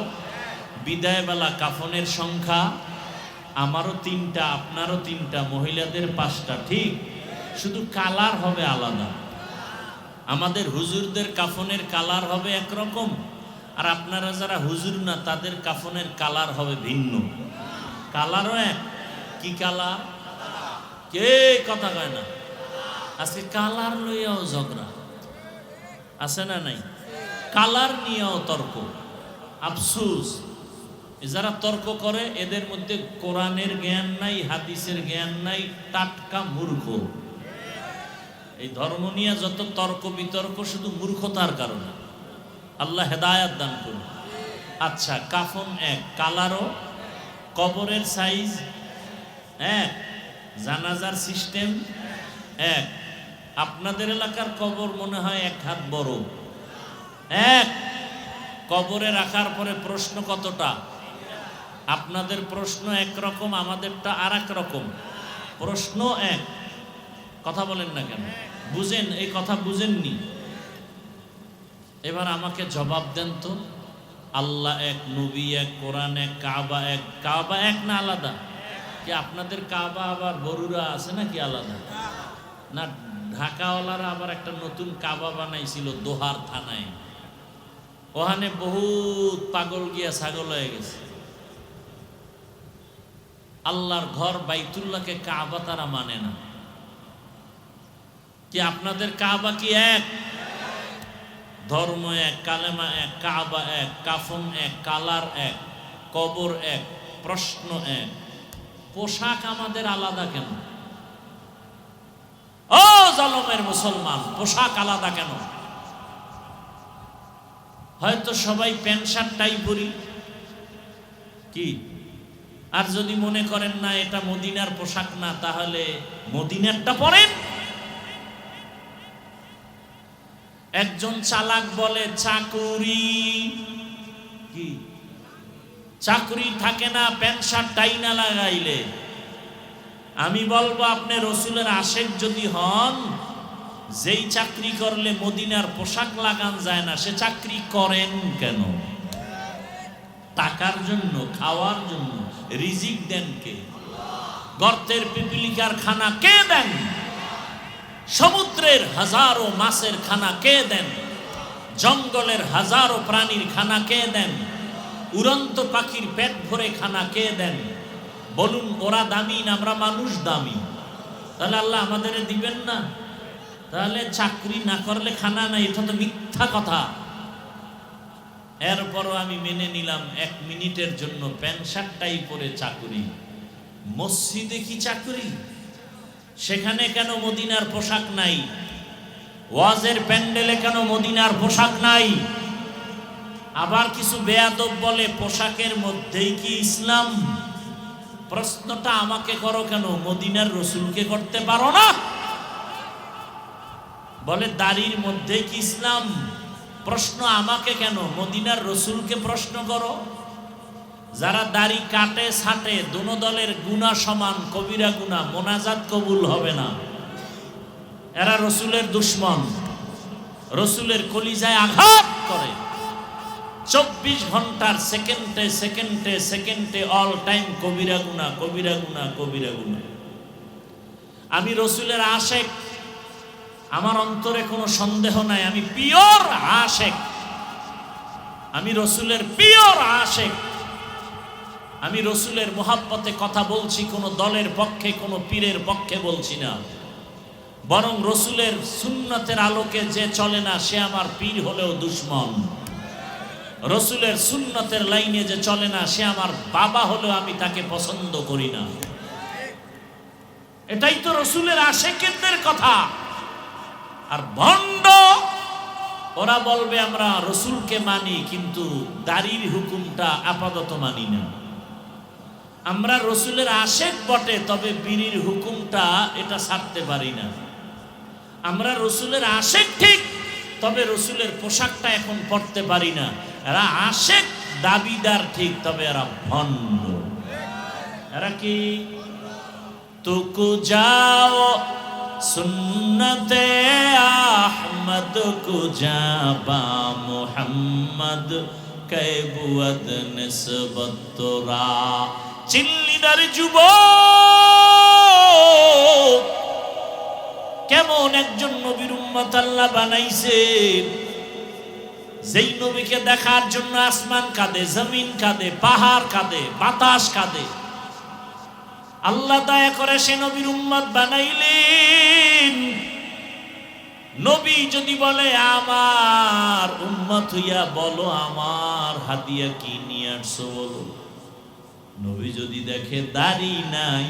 বিদায়বেলা কাফনের সংখ্যা আমারও 3টা আপনারও 3টা, মহিলাদের 5টা, ঠিক? শুধু কালার হবে আলাদা। আমাদের হুজুরদের কাফনের কালার হবে একরকম, আর আপনারা যারা হুজুর না তাদের কাফনের কালার হবে ভিন্ন। কালারও এক, কি কালার? কে কথা কয় না? আজকে কালার লইয়াও ঝগড়া আছে না নাই? কালার নিয়েও তর্ক। আফসোস, যারা তর্ক করে এদের মধ্যে কোরআনের জ্ঞান নাই, হাদিসের জ্ঞান নাই, টাটকা মূর্খ। এই ধর্ম নিয়ে যত তর্ক বিতর্ক শুধু মূর্খতার কারণে। আল্লাহ হেদায়াত দান করুন। আচ্ছা, কাফন এক, কালারও, কবরের সাইজ এক, জানাজার সিস্টেম এক। আপনাদের এলাকার কবর মনে হয় 1 হাত বড়, এক। কবরে রাখার পরে প্রশ্ন কতটা? আপনাদের প্রশ্ন একরকম, আমাদেরটা আর এক রকম। প্রশ্ন এক, কথা বলেন না কেন? বুঝেন, এই কথা বুঝেননি? এবার আমাকে জবাব দেন তো, আল্লাহ এক, নবী এক, কোরআন এক, কাবা এক। কাবা এক না আলাদা? কি আপনাদের কাবা আবার বড়ুরা আছে নাকি আলাদা? না, ঢাকাওয়ালারা আবার একটা নতুন কাবা বানাইছিল দোহার থানায়। ওখানে বহুত পাগল গিয়া ছাগল হয়ে গেছে। আল্লাহর ঘর বাইতুল্লাহকে কাবা তারা মানে না। কি আপনাদের কাবা কি এক? ধর্ম এক, কালেমা এক, কাবা এক, কাফন এক, কালার এক, কবর এক, প্রশ্ন এক। পোশাক আমাদের আলাদা কেন? ও জালেমের মুসলমান, পোশাক আলাদা কেন? হয়তো সবাই প্যান্ট শার্ট টাই পরি, কি? আর যদি মনে করেন না এটা মদিনার পোশাক না, তাহলে মদিনারটা পরেন। একজন চালাক বলে চাকুরি, কি চাকুরি থাকে না প্যান্ট শার্ট টাই না লাগাইলে। আমি বলবো আপনি রসুলের আশেক যদি হন, যেই চাকরি করলে মদিনার পোশাক লাগান যায় না, সে চাকরি করেন কেন? টাকার জন্য, খাওয়ার জন্য। রিজিক দেন কে? গর্তের পিপিলিকার খানা কে দেন? সমুদ্রের হাজারো মাছের খানা কে দেন? জঙ্গলের হাজারো প্রাণীর খানা কে দেন? উড়ন্ত পাখির পেট ভরে খানা কে দেন? বলুন, ওরা দামি না আমরা মানুষ দামি? তাহলে আল্লাহ আমাদের দিবেন না? তাহলে চাকরি না করলে খানা নাই, এটা তো মিথ্যা কথা। এরপরও আমি মেনে নিলাম 1 মিনিটের জন্য প্যান্ট শার্টটাই পরে চাকরি। মসজিদে কি চাকরি? সেখানে কেন মদিনার পোশাক নাই? ওয়াজের প্যান্ডেলে কেন মদিনার পোশাক নাই? আবার কিছু বেয়াদব বলে পোশাকের মধ্যেই কি ইসলাম? প্রশ্নটা আমাকে করো কেন, মদিনার রসুলকে করতে পারো না? বলে দাড়ির মধ্যে কি ইসলাম? প্রশ্ন আমাকে কেন, মদিনার রসুলকে প্রশ্ন করো। যারা দাড়ি কাটে ছাটে, দোনো দলের গুনাহ সমান, কবিরা গুনাহ, মোনাজাত কবুল হবে না। এরা রসুলের দুশ্মন, রসুলের কলিজায় আঘাত করে। 24 ঘন্টার সেকেন্ডে সেকেন্ডে সেকেন্ডে অল টাইম কবিরা গুনাহ, কবিরা গুনাহ, কবিরা গুনাহ। আমি রসুলের আশেক, আমার অন্তরে কোনো সন্দেহ নাই, আমি পিওর আশেক, আমি রসুলের পিওর আশেক। আমি রসুলের মোহাব্বতে কথা বলছি, কোনো দলের পক্ষে, কোনো পীরের পক্ষে বলছি না। বরং রসুলের সুন্নতের আলোকে যে চলে না, সে আমার পীর হলেও দুশ্মন। রসুলের সুন্নতের লাইনে যে চলে না, সে আমার বাবা হলেও আমি তাকে পছন্দ করি না। এটাই তো রসুলের আশেকেরদের কথা। আর ভণ্ড ওরা বলবে আমরা রসুলকে মানি, কিন্তু দাড়ির হুকুমটা আপাতত মানি না। আমরা রসুলের আশেক বটে, তবে বিড়ির হুকুমটা এটা ছাড়তে পারি না। আমরা রসুলের আশেক ঠিক, তবে রসুলের পোশাকটা এখন পরতে পারি না। এরা আশেক দাবিদার ঠিক, তবে এরা ভণ্ড। এরা কি? তুকু যাও সুন্নতে আহমদ কুজাবা মুহাম্মদ কৈবুয়াদ নিসবত তোরা। চিল্লিদার যুবক, কেমন একজন নবীর উম্মত আল্লাহ বানাইছে, যেই নবীকে দেখার জন্য আসমান কাঁদে, জমিন কাঁদে, পাহাড় কাঁদে, বাতাস কাঁদে। আল্লাহ দয়া করে সে নবীর উম্মত বানাইলেন। নবী যদি বলে আমার উম্মত হইয়া বলো আমার হাদিয়া কি নিয়ে আসছো বলো। নবী যদি দেখে দাড়ি নাই,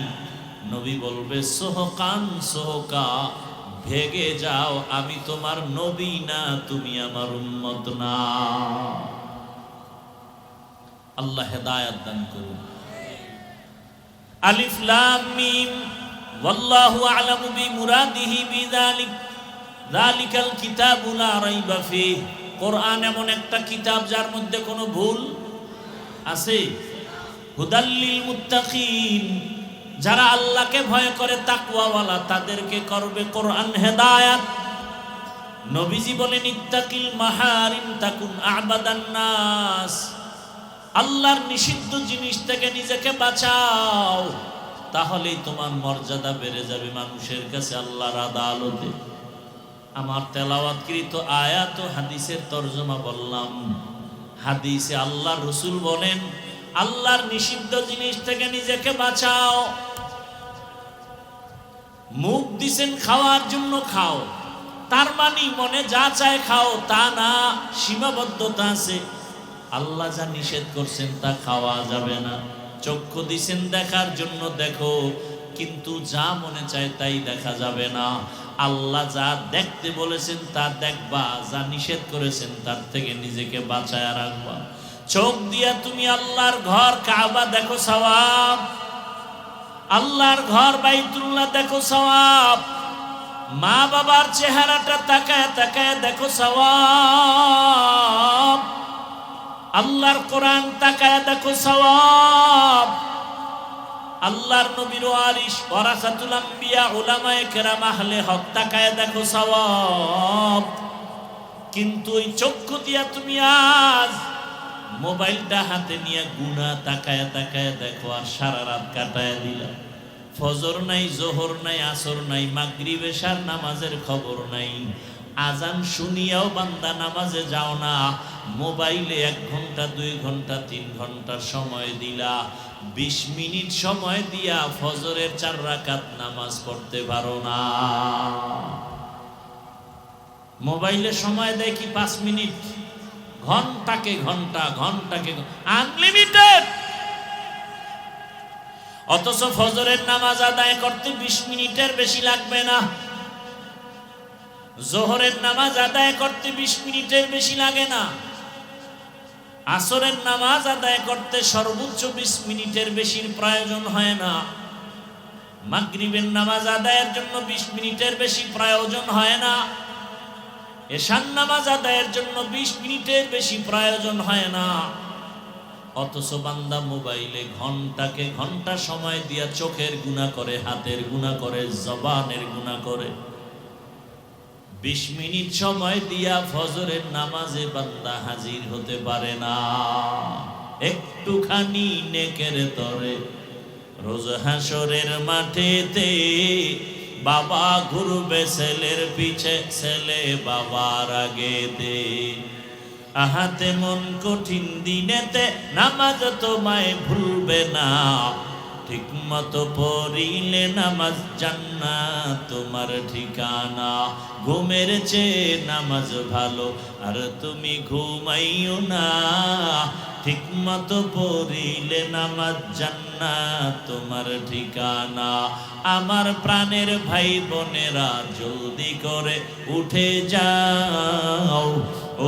নবী বলবে সোহকান সোহকা, ভেগে যাও, আমি তোমার নবী না, তুমি আমার উম্মত না। আল্লাহ হেদায়েত দান করুন। আলিফ লাম মিম ওয়াল্লাহু আ'লামু বিমুরাদিহি বিযালিক যালিকাল কিতাবু লা রাইবা ফীহ। কোরআন এমন একটা কিতাব যার মধ্যে কোনো ভুল আছে। হুদাল লিল মুত্তাকিন, যারা আল্লাহকে ভয় করে, তাকওয়াওয়ালা, তাদেরকে করবে কোরআন হেদায়েত। নবীজি বলেন ইত্তাকিল মাহারিম তাকুন আ'বাদান নাস। আল্লাহর নিষিদ্ধ জিনিস থেকে নিজেকে বাঁচাও, তাহলেই তোমার মর্যাদা বেড়ে যাবে মানুষের কাছে, আল্লাহর আদালতে। আমার তেলাওয়াতকৃত আয়াত ও হাদিসের তরজমা বললাম। হাদিসে আল্লাহর রাসূল বলেন, আল্লাহর নিষিদ্ধ জিনিস থেকে নিজেকে বাঁচাও। মুখ দিছেন খাওয়ার জন্য খাও, তার মানে মনে যা চায় খাও তা না, সীমাবদ্ধতা আছে। আল্লাহ যা নিষেধ করছেন তা খাওয়া যাবে না। চক্ষু দিছেন দেখার জন্য দেখো, কিন্তু যা মনে চায় তাই দেখা যাবে না। আল্লাহ যা দেখতে বলেছেন তা দেখবা, যা নিষেধ করেছেন তার থেকে নিজেকে বাঁচায় রাখবা। চোখ দিয়া তুমি আল্লাহর ঘর কাবা দেখো সওয়াব, আল্লাহর ঘর বাইতুল্লাহ দেখো সওয়াব, মা বাবার চেহারাটা তাকায় তাকায় দেখো সওয়াব, আল্লাহর কোরআন তাকায় দেখো সওয়াব, আল্লাহর নবীর ওয়ারিস ওয়ারাসাতুল আম্বিয়া উলামায়ে কেরাম আহলে হক তাকায় দেখো সওয়াব। কিন্তু ওই চক্ষু দিয়া তুমি আজ মোবাইলটা হাতে নিয়ে গুনাহ তাকায় তাকায় দেখো, আর সারা রাত কাটায় দিলা। ফজর নাই, জোহর নাই, আসর নাই, মাগরিব এশার নামাজের খবর নাই। আজান শুনিয়াও বান্দা নামাজে যাও না, মোবাইলে 1 ঘন্টা 2 ঘন্টা 3 ঘন্টা সময় দিলা। 20 মিনিট সময় দিয়া ফজরের 4 রাকাত নামাজ পড়তে পারো না। মোবাইলে সময় দেয় কি 5 মিনিট, ঘন্টাকে ঘন্টা, ঘন্টাকে আনলিমিটেড। অথচ ফজরের নামাজ আদায় করতে 20 মিনিটের বেশি লাগবে না, জোহরের নামাজ আদায় করতে 20 মিনিটের বেশি লাগে না, আসরের নামাজ আদায় করতে সর্বোচ্চ 20 মিনিটের বেশির প্রয়োজন হয় না, মাগরিবের নামাজ আদায়ের জন্য 20 মিনিটের বেশি প্রয়োজন হয় না, এশার নামাজ আদায়ের জন্য 20 মিনিটের বেশি প্রয়োজন হয় না। অথচ বান্দা মোবাইলে ঘন্টাকে ঘন্টা সময় দিয়া চোখের গুনাহ করে, হাতের গুনাহ করে, জবানের গুনাহ করে। 20 মিনিট সময় দিয়া ফজরের নামাজে বান্দা হাজির হতে পারে না। একটুখানি নেকের তরে রোজ হাসরের মাঠেতে বাবা ঘুরবে ছেলের পিছে, ছেলে বাবার আগেতে। আহাতে মন কঠিন দিনেতে নামাজ তোমায় ভুলবে না, ঠিক মতো পড়িলে নামাজ জান্নাত তোমার ঠিকানা। ঘুমের চেয়ে নামাজ ভালো আর তুমি ঘুমাইও না, ঠিক মতো পড়িলে নামাজ জান্নাত তোমার ঠিকানা। আমার প্রাণের ভাই বোনেরা জলদি করে উঠে যাও,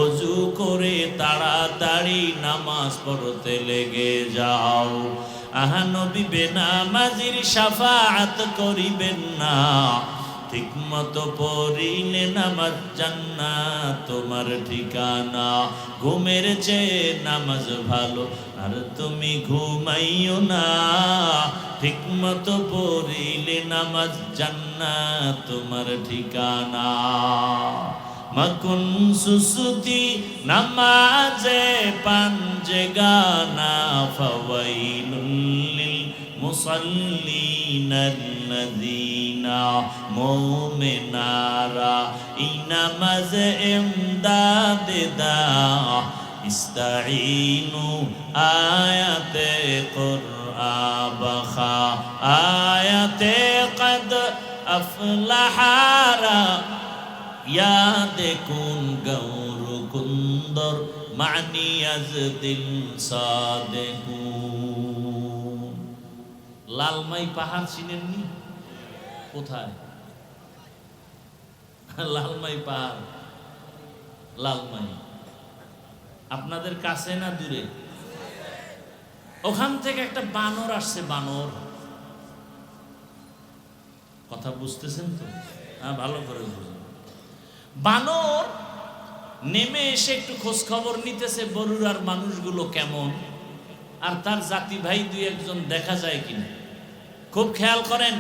ওযু করে তাড়াতাড়ি নামাজ পড়তে লেগে যাও। আহা নবী বেনামাজির শাফাআত করিবেন না, ঠিক মতো পড়িলে নামাজ জান্নাত তোমার ঠিকানা। ঘুমের চেয়ে নামাজ ভালো আর তুমি ঘুমাইও না, ঠিক মতো পড়িলে নামাজ জান্নাত তোমার ঠিকানা। মকুন সুসুতি নামাজে পাঞ্জেগানা, ফাওয়াইলুল লিল মুসাল্লিনাল্লাযীনা মুমিনারা ইনামাজ ইমদাদ দা। ইস্তাঈনু আয়াতে কুরআন বখা, আয়াতে কদ আফলাহারা ইয়াদে কুন গৌর কুন্দর মানি আজ দিল সাদেকুন। লালমাই পাহাড় চিনেননি? কোথায় লালমাই পাহাড়? লালমাই আপনাদের কাছে না দূরে? ওখান থেকে একটা বানর আসছে। বানর, কথা বুঝতেছেন তো? হ্যাঁ, ভালো করে বুঝুন। বানর নেমে এসে একটু খোঁজ খবর নিতেছে বরুড়ার মানুষগুলো কেমন, আর তার জাতি ভাই 2-1 দেখা যায় কিনা। খুব খেয়াল করেন।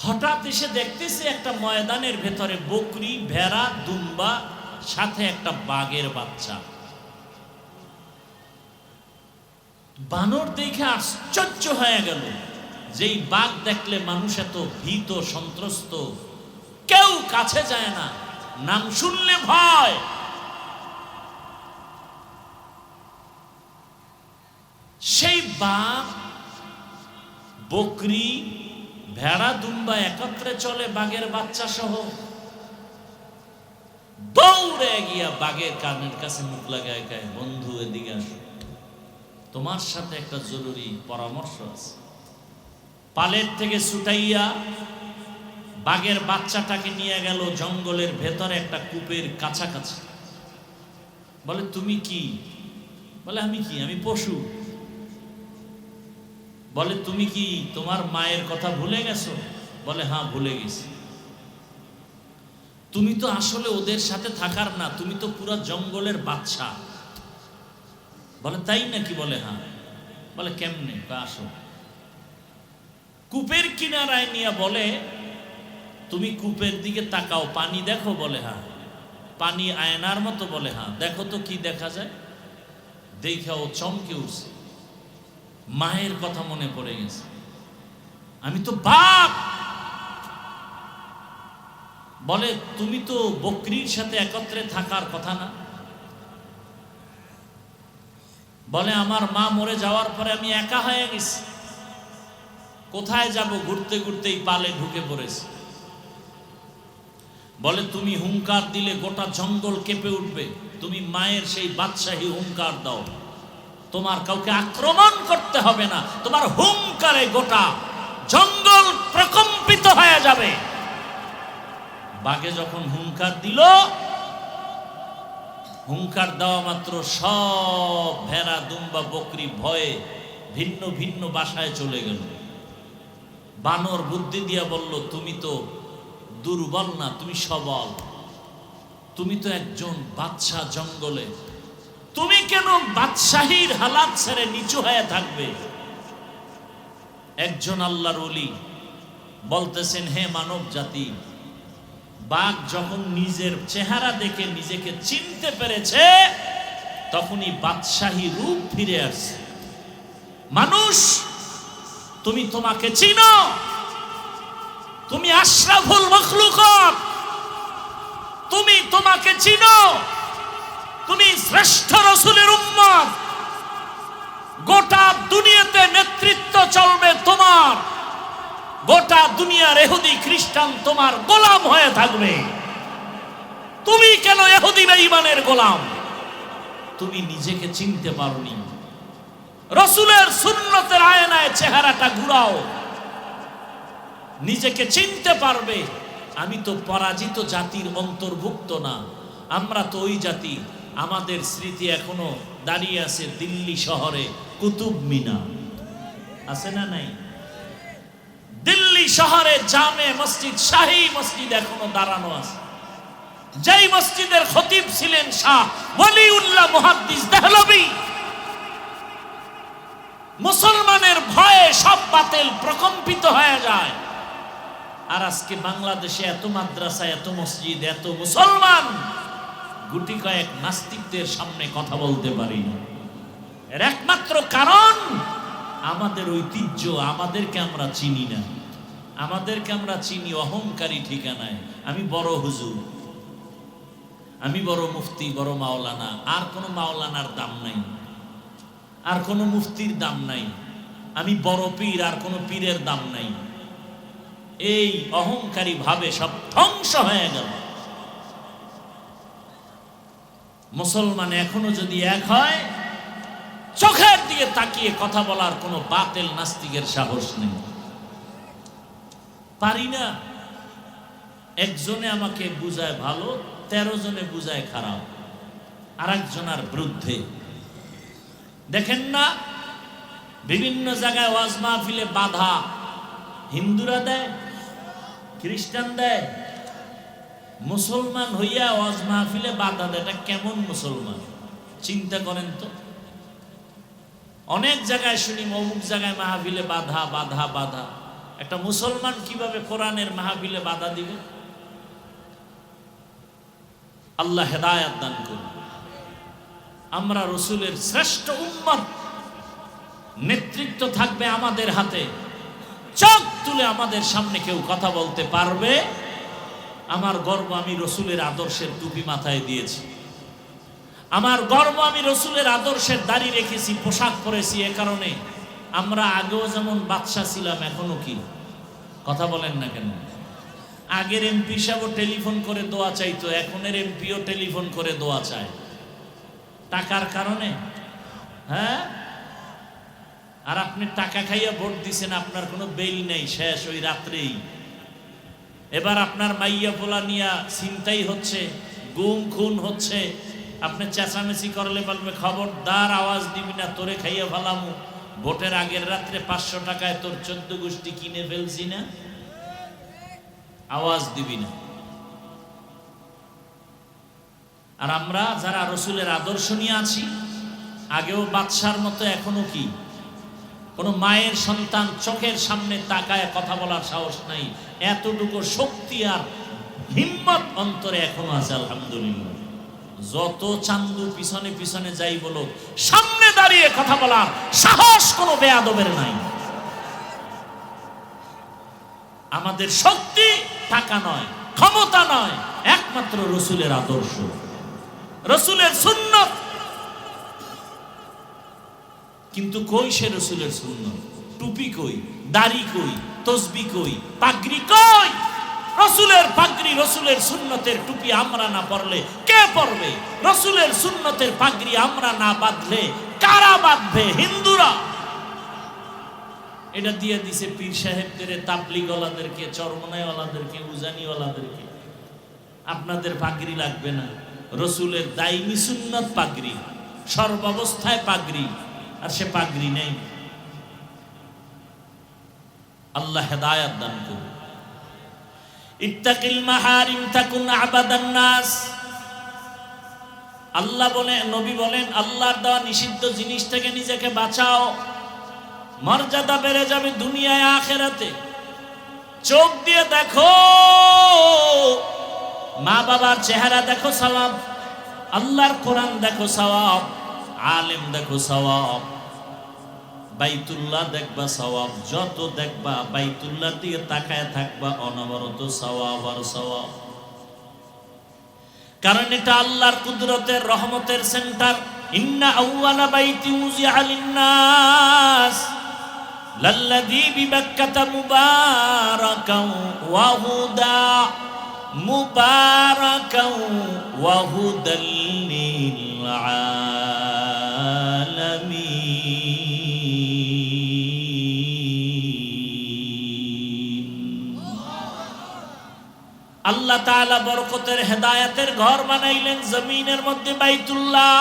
হঠাৎ এসে দেখতেছে একটা ময়দানের ভেতরে বকরি, ভেড়া, দুম্বা, সাথে একটা বাঘের বাচ্চা। বানর দেখে আশ্চর্য হয়ে গেল, যেই বাঘ দেখলে মানুষ এত ভীত সন্ত্রস্ত, কেউ কাছে যায় না, নাম শুনলে ভয়। সেই বাঘ, বকরি, ভেড়া, দুম্বা একত্রে চলে বাঘের বাচ্চা সহ, দৌড়ে গিয়া বাঘের কানের কাছে মুখ লাগায়, গায়ে বন্ধু এদিকে আসো, তোমার সাথে একটা জরুরি পরামর্শ আছে। পালের থেকে ছুটাইয়া বাঘের বাচ্চাটাকে নিয়ে গেল জঙ্গলের ভেতরে একটা কূপের কাছাকাছি। বলে তুমি কি? বলে আমি কি, আমি পশু। বলে তুমি কি তোমার মায়ের কথা ভুলে গেছো? বলে হ্যাঁ ভুলে গেছি। তুমি তো আসলে ওদের সাথে থাকার না, তুমি তো পুরো জঙ্গলের বাচ্চা। বলে তাই নাকি? বলে হ্যাঁ। বলে কেমনে? আসো। কূপের কিনারায় নিয়ে বলে তুমি কূপের দিকে তাকাও, পানি দেখো? বলে হ্যাঁ। পানি আয়নার মতো? বলে হ্যাঁ। দেখো তো কি দেখা যায়? দেখা ও চমকে উঠছে, মায়ের কথা মনে পড়ে গেছে, আমি তো বাঘ। বলে তুমি তো বকরির সাথে একত্রে থাকার কথা না? বলে আমার মা মরে যাওয়ার পরে আমি একা হয়ে গেছি, কোথায় যাব? ঘুরতে ঘুরতেই পালে ঢুকে পড়েছি। বলে তুমি হুঙ্কার দিলে গোটা জঙ্গল কেঁপে উঠবে, তুমি মায়ের সেই বাদশাহী হুঙ্কার দাও, তোমার কাউকে আক্রমণ করতে হবে না, তোমার হুঙ্কারে গোটা জঙ্গল প্রকম্পিত হয়ে যাবে। বাঘে যখন হুঙ্কার দিল, হুঙ্কার দেওয়া মাত্র সব ভেড়া, দুম্বা, বকরি ভয়ে ভিন্ন ভিন্ন বাসায় চলে গেল। বানর বুদ্ধি দিয়া বলল তুমি তো দুর্বল না, তুমি সবল, তুমি তো একজন বাদশা জঙ্গলে, তুমি কেন বাদশাহীর হালাত ছেড়ে নিচু হয়ে থাকবে? একজন আল্লাহর ওলি বলতেছেন, হে মানব জাতি, বাঘ যখন নিজের চেহারা দেখে নিজেকে চিনতে পেরেছে, তখনই বাদশাহী রূপ ফিরে আসছে। মানুষ, তুমি তোমাকে চিনো, তুমি আশরাফুল মখলুকাত, তুমি তোমাকে চিনো, তুমি শ্রেষ্ঠ রাসূলের উম্মত, গোটা দুনিয়াতে নেতৃত্ব চলবে তোমার, গোটা দুনিয়ার ইহুদি খ্রিস্টান তোমার গোলাম হয়ে থাকবে। তুমি কেন ইহুদি বেঈমানের গোলাম? তুমি নিজেকে চিনতে পারোনি। রাসূলের সুন্নতের আয়নায় চেহারাটা ঘুরাও, নিজেকে চিনতে পারবে। আমি তো পরাজিত জাতির অন্তর্ভুক্ত না, আমরা তো ওই জাতি। আমাদের স্মৃতি এখনো দাঁড়িয়ে আছে দিল্লি শহরে কুতুব মিনার, আছে না নাই? দিল্লি শহরে জামে মসজিদ, শাহী মসজিদ এখনো দাঁড়ানো আছে, যেই মসজিদের খতিব ছিলেন শাহ ওয়ালিউল্লাহ মুহাদ্দিস দেহলভী। মুসলমানের ভয়ে সব বাতিল প্রকম্পিত হয়ে যায়। আর আজকে বাংলাদেশে এত মাদ্রাসা, এত মসজিদ, এত মুসলমান, গুটি কয়েক নাস্তিকদের সামনে কথা বলতে পারি না। এর একমাত্র কারণ আমাদের ঐতিহ্য, আমাদেরকে আমরা চিনি না। আমাদেরকে আমরা চিনি অহংকারী ঠিকানায়, আমি বড় হুজুর, আমি বড় মুফতি, বড় মাওলানা। আর কোনো মাওলানার দাম নাই, আর কোনো মুফতির দাম নাই। আমি বড় পীর, আর কোনো পীরের দাম নাই। এই অহংকারী ভাবে সব ধ্বংস হয়ে গেল। মুসলমান এখনো যদি এক হয়, চোখের দিকে তাকিয়ে কথা বলার কোনো বাতিল নাস্তিকের সাহস নেই। পারি না। একজনে আমাকে বুঝায় ভালো, 13 জনে বুঝায় খারাপ, আর একজনের বিরুদ্ধে। দেখেন না, বিভিন্ন জায়গায় ওয়াজ মাহফিলে বাধা হিন্দুরা দেয়, খ্রিস্টান দেয়, মুসলমান হইয়া ওয়াজ মাহফিলে বাধা দেয়। এটা কেমন মুসলমান? চিন্তা করেন তো। অনেক জায়গায় শুনি অমুক জায়গায় মাহফিলে বাধা বাধা বাধা। একটা মুসলমান কিভাবে কোরআনের মাহফিলে বাধা দিবে? আল্লাহ হেদায়েত দান করুন। আমরা রাসূলের শ্রেষ্ঠ উম্মত, নেতৃত্ব থাকবে আমাদের হাতে, চোখ তুলে আমাদের সামনে কেউ কথা বলতে পারবে। আমার গর্ব, আমি রসুলের আদর্শের টুপি মাথায় দিয়েছি। আমার গর্ব, আমি রসুলের আদর্শের দাড়ি রেখেছি, পোশাক পরেছি। এ কারণে আমরা আগেও যেমন বাদশা ছিলাম, এখনো কি কথা বলেন না কেন? আগের এমপি সাহেবও টেলিফোন করে দোয়া চাইতো, এখনের এমপিও টেলিফোন করে দোয়া চায়। টাকার কারণে, হ্যাঁ। আর আপনি টাকা খাইয়া ভোট দিছেন, আপনার কোনো বেল নেই, শেষ ওই রাত্রেই। এবার আপনার মাইয়া পোলা নিয়া চিন্তাই হচ্ছে, গুম খুন হচ্ছে। আপনি চেঁচামেচি করলে বলবে খবরদার আওয়াজ দিবি না, তোরে খাইয়া ফেলামু। ভোটের আগের রাত্রে 500 টাকায় তোর 14 গোষ্ঠী কিনে ফেলছি না, আওয়াজ দিবি না। আর আমরা যারা রসুলের আদর্শ নিয়ে আছি, আগেও বাদশার মতো এখনো কি কোনো মায়ের সন্তান চোখের সামনে তাকায় কথা বলার সাহস নাই। এতটুকু শক্তি আর হিম্মত অন্তরে এখনো আছে, আলহামদুলিল্লাহ। যত চান্দু পিছনে পিছনে যাই বলো, সামনে দাঁড়িয়ে কথা বলার সাহস কোনো বেয়াদবের নাই। আমাদের শক্তি টাকা নয়, ক্ষমতা নয়, একমাত্র রসুলের আদর্শ, রসুলের সুন্নত। কিন্তু কই সে রসুলের সুন্নত? টুপি কই, দাড়ি কই, তসবি কই, পাগড়ি কই? রসুলের পাগড়ি, রসুলের সুন্নতের টুপি আমরা না পরলে কে পরবে? রসুলের সুন্নতের পাগড়ি আমরা না বাঁধলে কারা বাঁধবে? হিন্দুরা। এটা দিয়ে দিছে পীর সাহেবদের, তাবলিগওয়ালাদেরকে, চরমনাইওয়ালাদেরকে, উজানিওয়ালাদেরকে। আপনাদের পাগড়ি লাগবে না, রসুলের দাইমি সুন্নত পাগড়ি, সর্বাবস্থায় পাগড়ি। আর সে পাগড়ি নেই। আল্লাহ হেদায়াত দান করুন। ইত্তাকিল মাহারিম তাকুন আবাদান নাস। আল্লাহ বলেন, নবী বলেন, আল্লাহর দেওয়া নিষিদ্ধ জিনিস থেকে নিজেকে বাঁচাও, মর্যাদা বেড়ে যাবে দুনিয়ায় আখিরাতে। চোখ দিয়ে দেখো, মা বাবার চেহারা দেখো সওয়াব, আল্লাহর কোরআন দেখো সওয়াব, আলেম দেখো সওয়াব, বাইতুল্লাহ দেখবা সওয়াব। যত দেখবা বাইতুল্লাহ দিয়ে তাকায় থাকবা, অনবরত সওয়াব আর সওয়াব। কারণ এটা আল্লাহর কুদরতের, রহমতের সেন্টার। ইন্না আউয়ালা বাইতি উযিআ লিন-নাস লাল্লাযী বিবাক্কাতা মুবারাকান ওয়া হুদা, মুবারাকান ওয়া হুদাল লিল আলামিন। আল্লাহ তাআলা বরকতের, হেদায়েতের ঘর বানাইলেন জমিনের মধ্যে, বাইতুল্লাহ।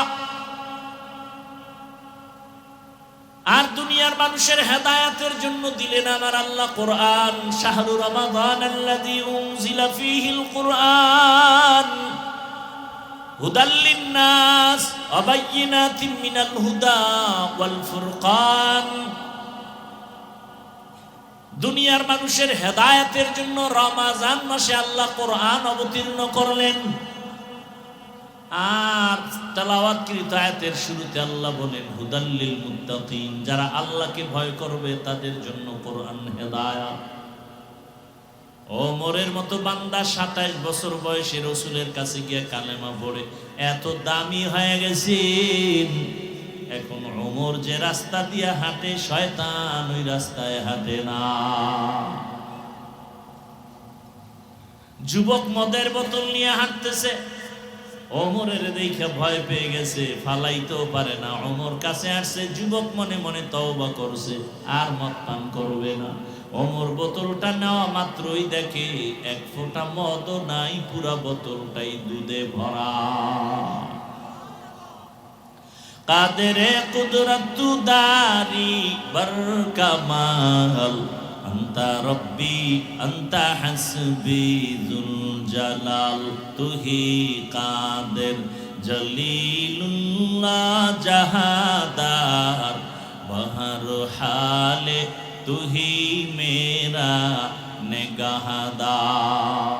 আর দুনিয়ার মানুষের হেদায়েতের জন্য দিলেন আমার আল্লাহ কোরআন। শাহরু রমাদান আল্লাযী উনজিলা ফীহিল কুরআন হুদাল লিন-নাস ওয়া বায়্যিনাতিন মিনাল হুদা ওয়াল ফুরকান। দুনিয়ার মানুষের হেদায়েতের জন্য রমজান মাসে আল্লাহ কোরআন অবতীর্ণ করলেন। আর তেলাওয়াতকৃত আয়াতের শুরুতে আল্লাহ বলেন হুদাল লিল মুত্তাকিন, যারা আল্লাহকে ভয় করবে তাদের জন্য কোরআন হেদায়েত। ওমরের মতো বান্দা 27 বছর বয়সে রসুলের কাছে গিয়ে কালেমা পড়ে এত দামি হয়ে গেছেন, এখন ওমর যে রাস্তা দিয়ে হাঁটে, শয়তান ওই রাস্তায় হাঁটে না। যুবক মদের বোতল নিয়ে হাঁটতেছে, ওমরের দেখে ভয় পেয়ে গেছে, ফালাইতেও পারে না। ওমর কাছে আসছে, যুবক মনে মনে তওবা করছে, আর মদ পান করবে না। ওমর বোতলটা নেওয়া মাত্রই দেখে 1 ফোঁটা মদও নাই, পুরা বোতলটাই দুধে ভরা। কাদেরে কুদরতু দারি বরকামাল, আন্তা রব্বি আন্তা হাসবি যুল জালাল, তুহি কাদের জলিলুল্লাহ জাহাদার, বহর হালে তুহি মেরা নেগাহদার।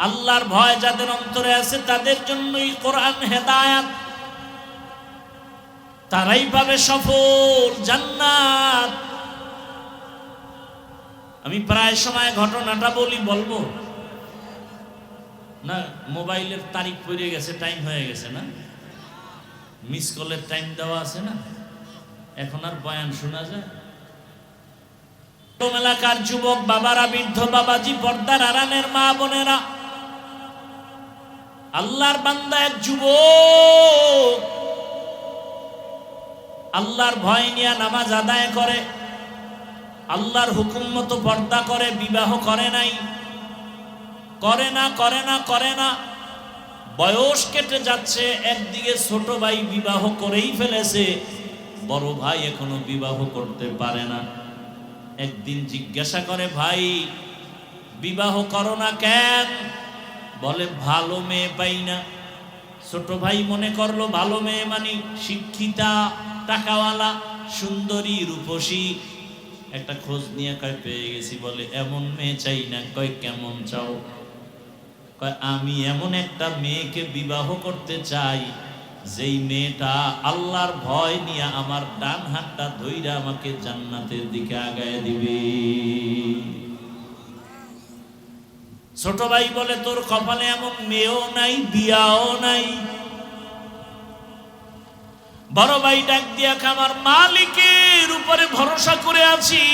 আল্লাহর ভয় যাদের অন্তরে আছে তাদের জন্যই কোরআন হেদায়েত। তারাই পাবে সফল জান্নাত। আমি প্রায় সময় ঘটনাটা বলবো না? মোবাইলের তারিখ পড়ে গেছে, টাইম হয়ে গেছে না? মিস কলের টাইম দেওয়া আছে না? এখন আর বয়ান শোনা যায়? এলাকার যুবক বাবারা, বৃদ্ধ বাবাজি, পর্দার আড়ালের মা বোনেরা, আল্লাহর বান্দা এক যুবক আল্লাহর ভয় নিয়ে নামাজ আদায় করে, আল্লাহর হুকুম মতো পর্দা করে, বিবাহ করে নাই, করে না। বয়স কেটে যাচ্ছে, একদিকে ছোট ভাই বিবাহ করেই ফেলেছে, বড় ভাই এখনো বিবাহ করতে পারে না। একদিন জিজ্ঞাসা করে, ভাই বিবাহ করো না কেন? বলে ভালো মেয়ে পাই না। ছোট ভাই মনে করলো ভালো মেয়ে মানে শিক্ষিতা, টাকাওয়ালা, সুন্দরী, রূপসী। একটা খোঁজ নিয়ে কয় পেয়ে গেছি। বলে এমন মেয়ে চাই না। কয় কেমন চাও? কয় আমি এমন একটা মেয়েকে বিবাহ করতে চাই যেই মেয়েটা আল্লাহর ভয় নিয়ে আমার ডান হাতটা ধইরা আমাকে জান্নাতের দিকে আগায় দিবে। ছোট ভাই বলে তোর কপালে এমন মেয়েও নাই, বিয়াও নাই। বড় ভাই ডাক দিয়া, আমার মালিকের উপরে ভরসা করে আছি,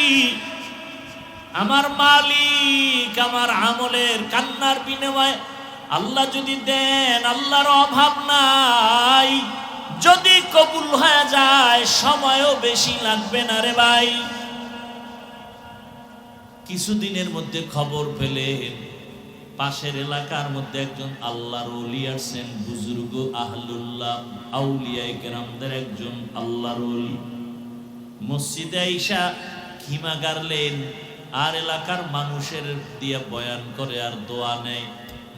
আমার মালিক আমার আমলের কান্নার বিনিময়ে আল্লাহ যদি দেন, আল্লাহর অভাব নাই, যদি কবুল হয়ে যায় সময়ও বেশি লাগবে না রে ভাই। কিছুদিনের মধ্যে খবর পেলেন পাশের এলাকার মধ্যে একজন আল্লাহর ওলি আসছেন, বুজুর্গ আহলুল্লাহ আউলিয়ায়ে কেরামদের একজন আল্লাহর ওলি। মসজিদে আইসা খিমা গাড়লেন, আর এলাকার মানুষের দিয়ে বয়ান করে আর দোয়া নেয়।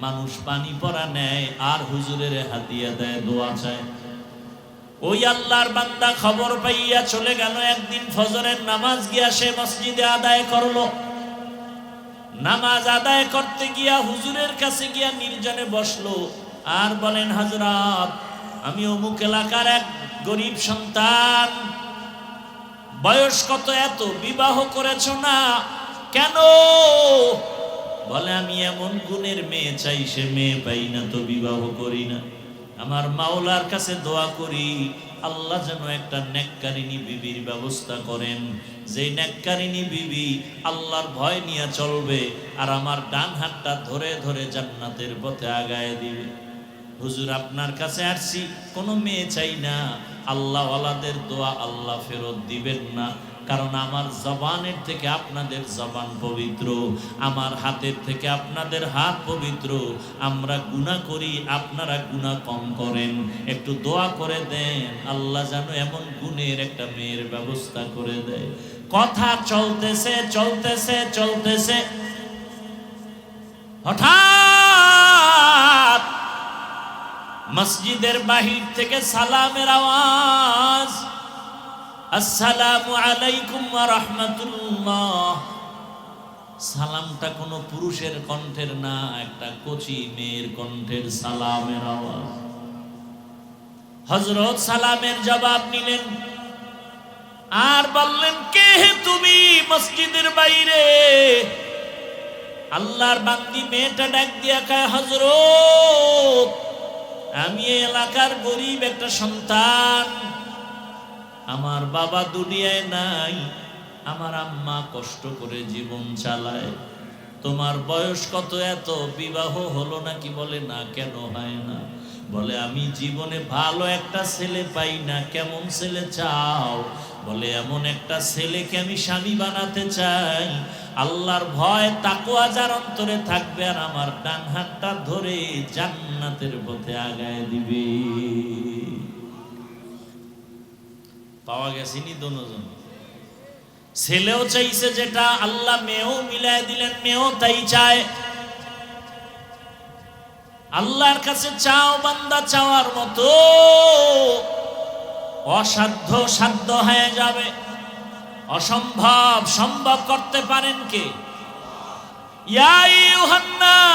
মানুষ পানি পড়া নেয় আর হুজুরের হাতিয়া দেয়, দোয়া চায়। ওই আল্লাহর বান্দা খবর পাইয়া চলে গেল। একদিন ফজরের নামাজ গিয়া সে মসজিদে আদায় করলো। নামাজ আদায় করতে গিয়া হুজুরের কাছে গিয়া নির্জনে বসলো আর বলেন, হযরত আমি অমুক এলাকার এক গরিব সন্তান, বয়স কত এত, বিবাহ করেছ না কেন? বলে আমি এমন গুণের মেয়ে চাই, সে মেয়ে পাই না তো বিবাহ করি না। আমার মাওলার কাছে দোয়া করি আল্লাহ যেন একটা নেককারিনী বিবির ব্যবস্থা করেন, যে নেককারিনী বিবি আল্লাহর ভয় নিয়ে চলবে আর আমার ডান হাতটা ধরে ধরে জান্নাতের পথে আগায় দিবে। হুজুর আপনার কাছে আসছি, কোনো মেয়ে চাই না। আল্লাহ ওয়ালাদের দোয়া আল্লাহ ফেরত দিবেন না, কারণ আমার জবানের থেকে আপনাদের জবান পবিত্র, আমার হাতের থেকে আপনাদের হাত পবিত্র। আমরা গুনাহ করি, আপনারা গুনাহ কম করেন। একটু দোয়া করে দেন আল্লাহ যেন এমন গুণের একটা মেয়ের ব্যবস্থা করে দেয়। কথা চলতেছে, হঠাৎ মসজিদের বাহির থেকে সালামের আওয়াজ, আসসালামু আলাইকুম ওয়া রাহমাতুল্লাহ। সালামটা কোনো পুরুষের কণ্ঠের না, একটা কচি মেয়ের কণ্ঠের সালামের আওয়াজ। হযরত সালামের জবাব নিলেন আর বললেন, কে হে তুমি মসজিদের বাইরে? আল্লাহর বান্দি মেয়েটা ডাক দিয়া কয়, হযরত আমি এলাকার গরিব একটা সন্তান, আমার বাবা দুনিয়ায় নাই, আমার আম্মা কষ্ট করে জীবন চালায়। তোমার বয়স কত এত, বিবাহ হলো নাকি? বলে না। কেন হয় না? বলে আমি জীবনে ভালো একটা ছেলে পাই না। কেমন ছেলে চাও? বলে এমন একটা ছেলেকে আমি স্বামী বানাতে চাই, আল্লাহর ভয় তাকওয়া যার অন্তরে থাকবে আর আমার ডান হাতটা ধরে জান্নাতের পথে আগায় দিবে। পাওয়া গেছেনি দুজন। ছেলেও চাইছে যেটা, আল্লাহ মেয়েও মিলায় দিলেন, মেয়েও তাই চায়। আল্লাহর কাছে চাও বান্দা, চাওয়ার মতো অসাধ্য সাধ্য হয়ে যাবে, অসম্ভব সম্ভব করতে পারেন কে? ইয়া আইয়ুহান নাস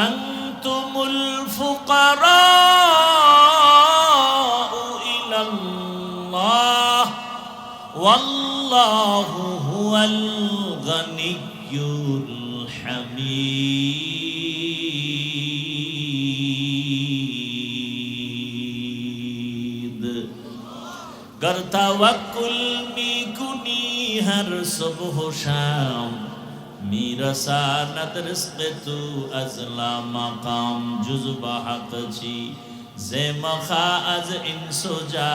আনতুমুল ওয়াল্লাহু হুয়াল গানিয়্যুল হামিদ। गर तवक्कुल मी कुनी हर सुबह शाम मेरा सानत रिस्क तू अजला मकाम जुज़बा हक छी जे मखा अज इंसुजा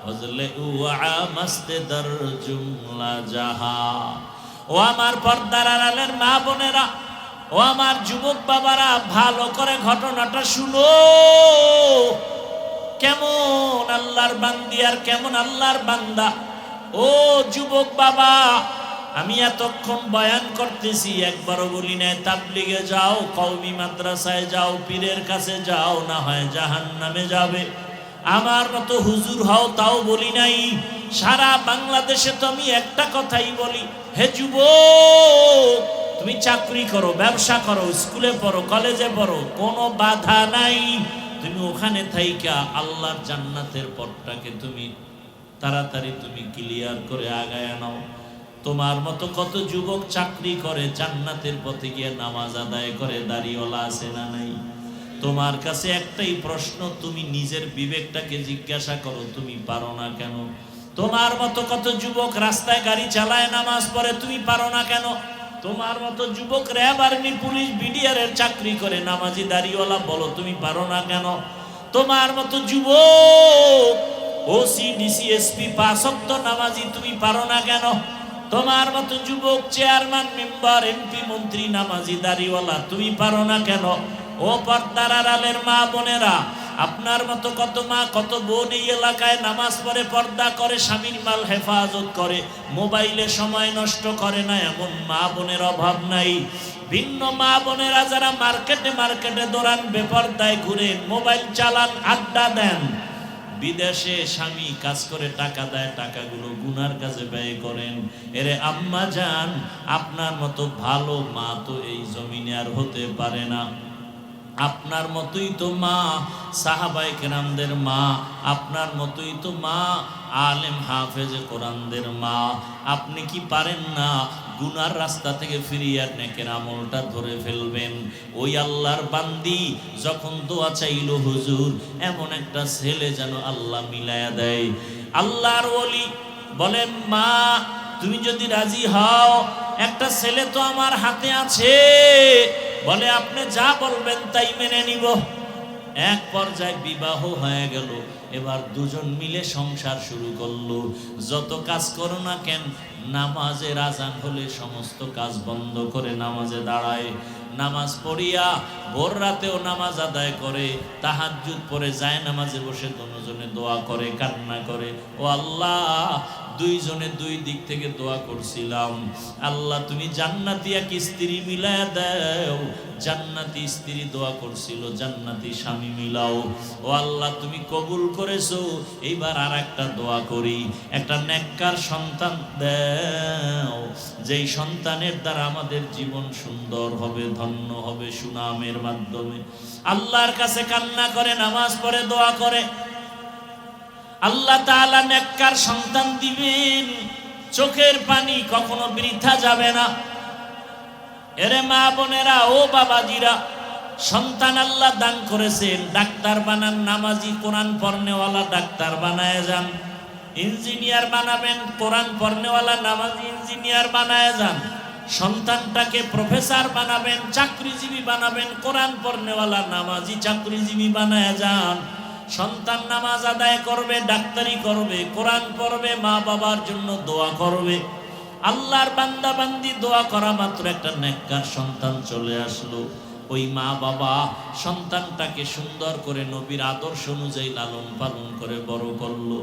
फजले उआ मस्त दर जुमला जहा। ও আমার পর্দার আড়ালের মা বোনেরা, ও আমার যুবক বাবারা, ভালো করে ঘটনাটা শুনো। কেমন আল্লাহর বান্দি আর কেমন আল্লাহর বান্দা। ও যুবক বাবা, আমি এতক্ষণ বয়ান করতেছি, একবারও বলি নাই তাবলিগে যাও, কওমি মাদ্রাসায় যাও, পীরের কাছে যাও, না হয় জাহান্নামে যাবে। আমার মতো হুজুর হও, তাও বলি নাই। সারা বাংলাদেশে তো আমি একটা কথাই বলি, হে যুবক, তুমি চাকরি করো, ব্যবসা করো, স্কুলে পড়ো, কলেজে পড়ো, কোনো বাধা নাই। তুমি ওখানে থাইকা আল্লাহর জান্নাতের পথটাকে তুমি তাড়াতাড়ি তুমি ক্লিয়ার করে আগায় নাও। তোমার মতো কত যুবক চাকরি করে, জান্নাতের পথে গিয়ে নামাজ আদায় করে, দাড়িওয়ালা আছে না নাই? তোমার কাছে একটাই প্রশ্ন, তুমি নিজের বিবেকটাকে জিজ্ঞাসা করো, তুমি পারো না কেন? তোমার মতো কত যুবক রাস্তায় গাড়ি চালায়, নামাজ পড়ে, তুমি পারো না কেন? তোমার মতো যুবক র্যাব, আর্মি, পুলিশ, বিডিআর এর চাকরি করে, নামাজি দাড়িওয়ালা, বলো তুমি পারো না কেন? তোমার মতো যুবক ওসি, ডিসি, এসপি, 5 ওয়াক্ত নামাজি, তুমি পারো না কেন? তোমার মতো যুবক চেয়ারম্যান, মেম্বার, এমপি, মন্ত্রী, নামাজি দাড়িওয়ালা, তুমি পারো না কেন? ও পর্দার আড়ালের মা বোনেরা, আপনার মতো কত মা কত বোন এই এলাকায় নামাজ পড়ে, পর্দা করে, স্বামীর মাল হেফাজত করে, মোবাইলে সময় নষ্ট করে না, এমন মা বোনের অভাব নাই। ভিন্ন মা বোনেরা যারা মার্কেটে মার্কেটে দৌড়ান, বেপরদায় ঘুরেন, মোবাইল চালান, আড্ডা দেন, বিদেশে স্বামী কাজ করে টাকা দেয়, টাকাগুলো গুনার কাজে ব্যয় করেন। এরে আম্মা জান, আপনার মতো ভালো মা তো এই জমিনে আর হতে পারে না। আপনার মতোই তো মা সাহাবায়ে কেরামদের মা, আপনার মতোই তো মা আলেম হাফেজে কোরআনদের মা। আপনি কি পারেন না গুনার রাস্তা থেকে ফিরিয়ে নেকের আমলটা ধরে ফেলবেন? ওই আল্লাহর বান্দি যখন দোয়া চাইল, হুজুর এমন একটা ছেলে যেন আল্লাহ মিলায়া দেয়। আল্লাহর ওলি বলে, মা তুমি যদি রাজি হও, একটা ছেলে তো আমার হাতে আছে, বলে আপনি যা বলবেন তাই মেনে নিব। এক পর্যায়ে বিবাহ হয়ে গেল। এবার দুজন মিলে সংসার শুরু করলো। যত কাজ করো না কেন, নামাজের আজান হলে সমস্ত কাজ বন্ধ করে নামাজে দাঁড়ায়। নামাজ পড়িয়া ভোর রাতেও নামাজ আদায় করে, তাহাজ্জুদ পড়ে যায়, নামাজে বসে দুজনে দোয়া করে, কান্না করে। ও আল্লাহ, দুইজনে দুই দিক থেকে দোয়া করছিলাম, আল্লাহ তুমি জান্নাতি এক স্ত্রী মিলায়া দাও। জান্নাতি স্ত্রী দোয়া করছিল, জান্নাতি স্বামী মিলাও। ও আল্লাহ তুমি কবুল করেছো, এইবার আর একটা দোয়া করি, একটা নেককার সন্তান দাও, যেই সন্তানের দ্বারা আমাদের জীবন সুন্দর হবে, ধন্য হবে সুনামের মাধ্যমে। আল্লাহর কাছে কান্না করে, নামাজ পড়ে, দোয়া করে, আল্লাহ তাআলা নেককার সন্তান দিবেন। চোখের পানি কখনো বৃথা যাবে না। এরে মা বোনেরা, ও বাবাজিরা, সন্তান আল্লাহ দান করেছেন, ডাক্তার বানান, নামাজি, কোরআন পড়নেওয়ালা ডাক্তার বানায় যান। ইঞ্জিনিয়ার বানাবেন, কোরআন পড়নেওয়ালা নামাজি ইঞ্জিনিয়ার বানায় যান। সন্তানটাকে প্রফেসর বানাবেন, চাকরিজীবী বানাবেন, কোরআন পড়নেওয়ালা নামাজি চাকরিজীবী বানায় যান। সন্তান নামাজ আদায় করবে, ডাক্তারি করবে, কোরআন পড়বে, মা বাবার জন্য দোয়া করবে। আল্লাহর বান্দা বান্দি দোয়া করা মাত্র একটা নেককার সন্তান চলে আসলো। ওই মা বাবা সন্তানটাকে সুন্দর করে নবীর আদর্শ অনুযায়ী লালন পালন করে বড় করলো।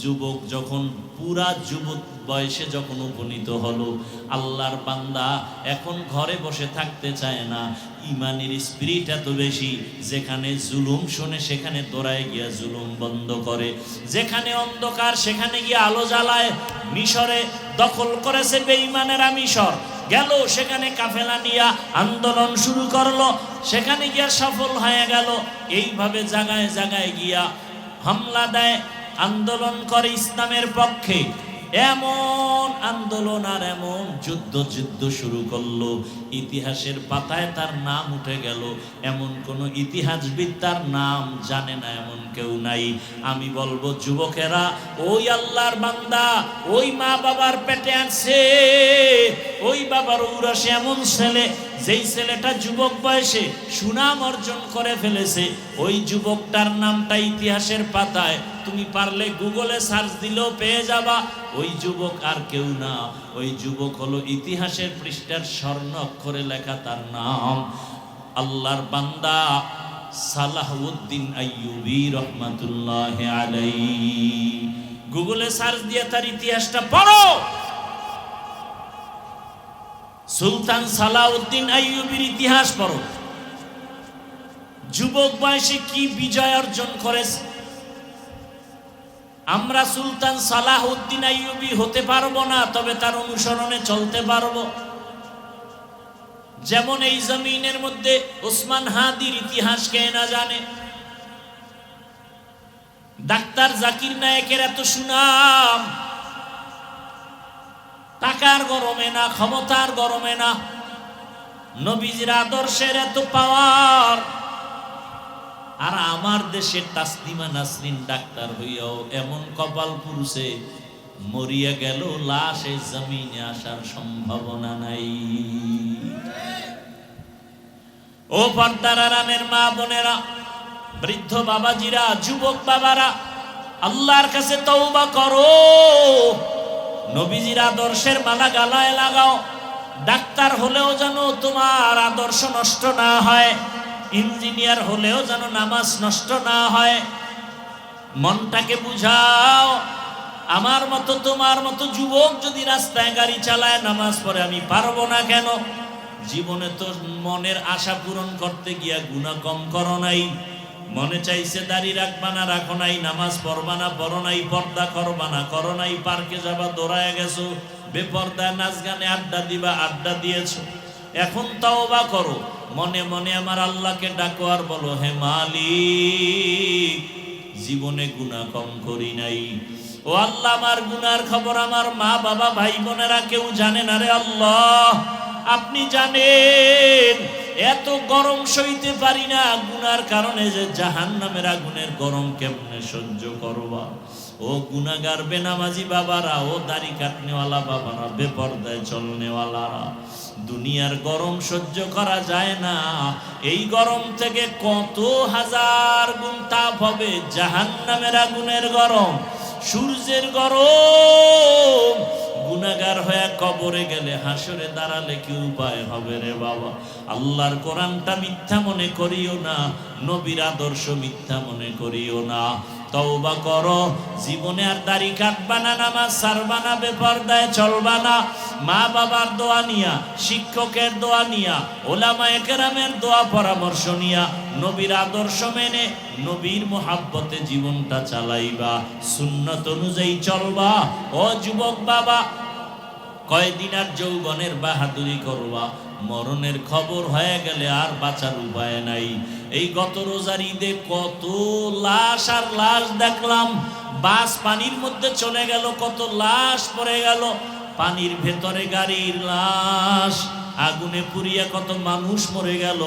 যুবক যখন পুরা যুবক বয়সে যখন উপনীত হলো, আল্লাহর বান্দা এখন ঘরে বসে থাকতে চায় না। ইমানের স্পিরিট এত বেশি, যেখানে জুলুম শোনে সেখানে দৌড়ায় গিয়া জুলুম বন্ধ করে, যেখানে অন্ধকার সেখানে গিয়ে আলো জ্বালায়। মিশরে দখল করেছে বেঈমানেরা, মিশর গেল, সেখানে কাফেলা নিয়া আন্দোলন শুরু করলো, সেখানে গিয়া সফল হয়ে গেল। এইভাবে জায়গায় জায়গায় গিয়া হামলা দেয়। আন্দোলন করে ইসলামের পক্ষে, এমন আন্দোলন আর এমন যুদ্ধ শুরু করলো, ইতিহাসের পাতায় তার নাম উঠে গেল। এমন কোন ইতিহাসবিদ তার নাম জানে না এমন কেউ নাই। আমি বলবো যুবকেরা, ওই আল্লাহর বান্দা ওই মা বাবার পেটে আছে, ওই বাবার ঔরসে এমন ছেলে, যেই ছেলেটা যুবক বয়সে সুনাম অর্জন করে ফেলেছে, ওই যুবকটার নামটা ইতিহাসের পাতায় তুমি পারলে গুগলে সার্চ দিলেও পেয়ে যাবা। ওই যুবক আর কেউ না, ওই যুবক হলো ইতিহাসের পৃষ্ঠার স্বর্ণ অক্ষরে লেখা তার নাম আল্লাহর বান্দা সালাহউদ্দিন আইয়ুবী রহমাতুল্লাহি আলাইহি। গুগলে সার্চ দিয়ে তার ইতিহাসটা পড়ো। সুলতান সালাহউদ্দিন আইয়ুবীর ইতিহাস পড়ো। যুবক বয়সে কি বিজয় অর্জন করেছে। আমরা সুলতান সালাহউদ্দিন আইয়ুবী হতে পারবো না, তবে তার অনুসরণে চলতে পারবো। যেমন এই জমিনের মধ্যে ওসমান হাদির ইতিহাস কে না জানে। ডাক্তার জাকির নায়েকের এত সুনাম, টাকার গরমে না, ক্ষমতার গরমে না, নবীজির আদর্শের এত পাওয়ার। আর আমার দেশের তাসলিমা নাসরিন ডাক্তার হইয়াও এমন কপাল পুরুষে মরিয়া গেল, লাশ এই জমিনে আসার সম্ভাবনা নাই। ও পর্দার আড়ালের মা বোনেরা, বৃদ্ধ বাবাজিরা, যুবক বাবারা, আল্লাহর কাছে তওবা করো। নবীজির আদর্শের মালা গালায় লাগাও। ডাক্তার হলেও যেন তোমার আদর্শ নষ্ট না হয়, ইঞ্জিনিয়ার হলেও যেন নামাজ নষ্ট না হয়। মনটাকে বুঝাও। আমার মতো তোমার মতো যুবক যদি রাস্তায় গাড়ি চালায়, নামাজ পড়ে, আমি পারবো না কেন? জীবনে তো মনের আশা পূরণ করতে গিয়া গুনাহ কম করো নাই। মনে চাইছে দাড়ি রাখবা না, রাখো নাই। নামাজ পড়বা না, পড়ো নাই। পর্দা করবা না, করো নাই। পার্কে যাবা, দৌড়ায় গেছো। বেপর্দায় নাচ গানে আড্ডা দিবা, আড্ডা দিয়েছো। এখন তওবা করো। মনে মনে আমার আল্লাহকে ডাকো আর বলো, হে মালিক, জীবনে গুনাহ কম করি নাই। ও আল্লাহ, আমার গুনার খবর আমার মা বাবা ভাই বোনেরা কেউ জানে না রে আল্লাহ, আপনি জানেন। এত গরম সইতে পারি না গুনার কারণে, যে জাহান্নামের আগুনের গরম কেমনে সহ্য করবা। ও গুনাহগার বেনামাজি বাবারা, ও দাড়ি কাটনেওয়ালা বাবারা, বেপরদায় চলনেওয়ালারা, দুনিয়ার গরম সহ্য করা যায় না। এই গরম থেকে কত হাজার গুণ তাপ হবে জাহান্নামের আগুনের গরম, সূর্যের গরম। গুনাহগার হয়ে কবরে গেলে, হাসরে দাঁড়ালে কি উপায় হবে রে বাবা? আল্লাহর কোরআনটা মিথ্যা মনে করিও না, নবীর আদর্শ মিথ্যা মনে করিও না। তওবা করো। জীবনে আর দাড়ি কাটবা না, নামাজ ছাড়বা না, বেপরদায় চলবা না। মা বাবার দোয়া নিয়া, শিক্ষকের দোয়া নিয়া, ওলামায়ে কেরামের দোয়া পরামর্শ নিয়া, নবীর আদর্শ মেনে, নবীর মোহাব্বতে জীবনটা চালাইবা, সুন্নত অনুযায়ী চলবা। ও যুবক বাবা, কয়দিন আর যৌবনের বাহাদুরি করবা, মরণের খবর হয়ে গেলে আর বাঁচার উপায় নাই। এই গত রোজার ঈদে কত লাশ আর লাশ দেখলাম। বাস পানির মধ্যে চলে গেল, কত লাশ পড়ে গেল। পানির ভেতরে গাড়ির লাশ, আগুনে পুড়িয়া কত মানুষ মরে গেল।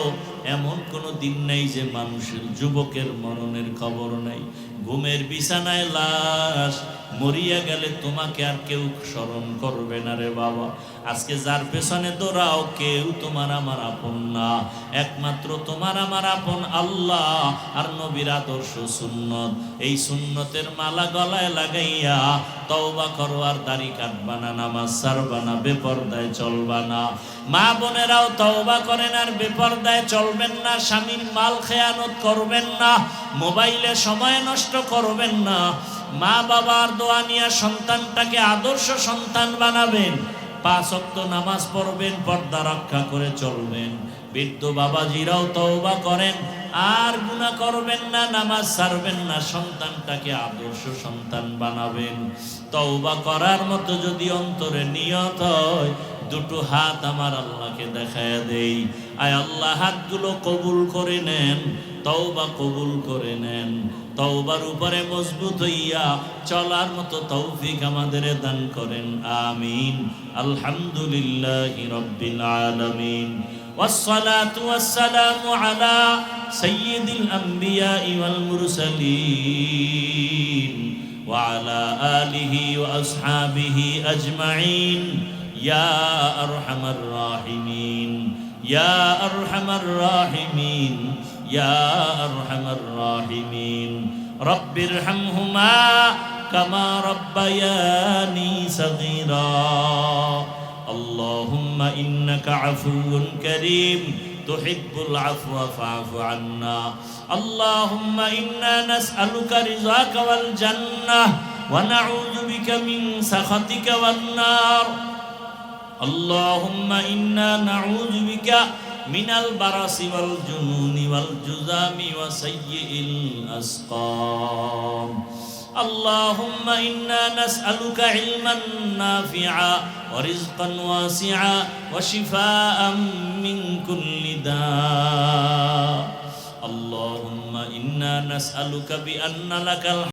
এমন কোনো দিন নেই যে মানুষের, যুবকের মরণের খবর নাই। ঘুমের বিছানায় লাশ, মরিয়া গেলে তোমাকে আর কেউ স্মরণ করবে না রে বাবা। আজকে যার পেছনে দৌড়াও, কেউ তোমার আমার আপন না। একমাত্র তোমার আমার আপন আল্লাহ আর নবীর আদর্শ সুন্নত। এই সুন্নতের মালা গলায় লাগাইয়া তওবা করো। আর দাড়ি কাটবা না, নামাজ ছাড়বা না, বেপরদায় চলবা না। মা বোনেরাও তওবা করেন আর বেপরদায় চলবেন না। স্বামীর মাল খেয়ানত করবেন না, মোবাইলে সময় নষ্ট করবেন না। মা বাবার দোয়া নিয়ে সন্তানটাকে আদর্শ সন্তান বানাবেন। 5 ওয়াক্ত নামাজ পড়বেন, পর্দা রক্ষা করে চলবেন। বৃদ্ধ বাবাজিরাও তওবা করেন আর গুনাহ করবেন না, নামাজ ছাড়বেন না। সন্তানটাকে আদর্শ সন্তান বানাবেন। তওবা করার মতো যদি অন্তরে নিয়ত হয়, দুটো হাত আমার আল্লাহকে দেখায় দেই। আয় আল্লাহ, হাতগুলো কবুল করে নেন, তওবা কবুল করে নেন। তওবার উপরে মজবুত হইয়া চলার মতো তৌফিক আমাদের দান করেন, আমিন। আলহামদুলিল্লাহি রাব্বিল আলামিন। والصلاة والسلام على سيد الأنبياء والمرسلين وعلى آله وأصحابه أجمعين يا أرحم الراحمين يا أرحم الراحمين يا أرحم الراحمين رب ارحمهما كما ربياني صغيرا اللهم إنك عفو كريم تحب العفو فاعف عنا اللهم إنا نسألك رضاك والجنة ونعوذ بك من سخطك والنار اللهم إنا نعوذ بك من البرص والجنون والجذام وسيء الأسقام اللهم إنا نسألك علما نافعا ورزقا واسعا وشفاء من كل داء اللهم إنا نسألك بأن لك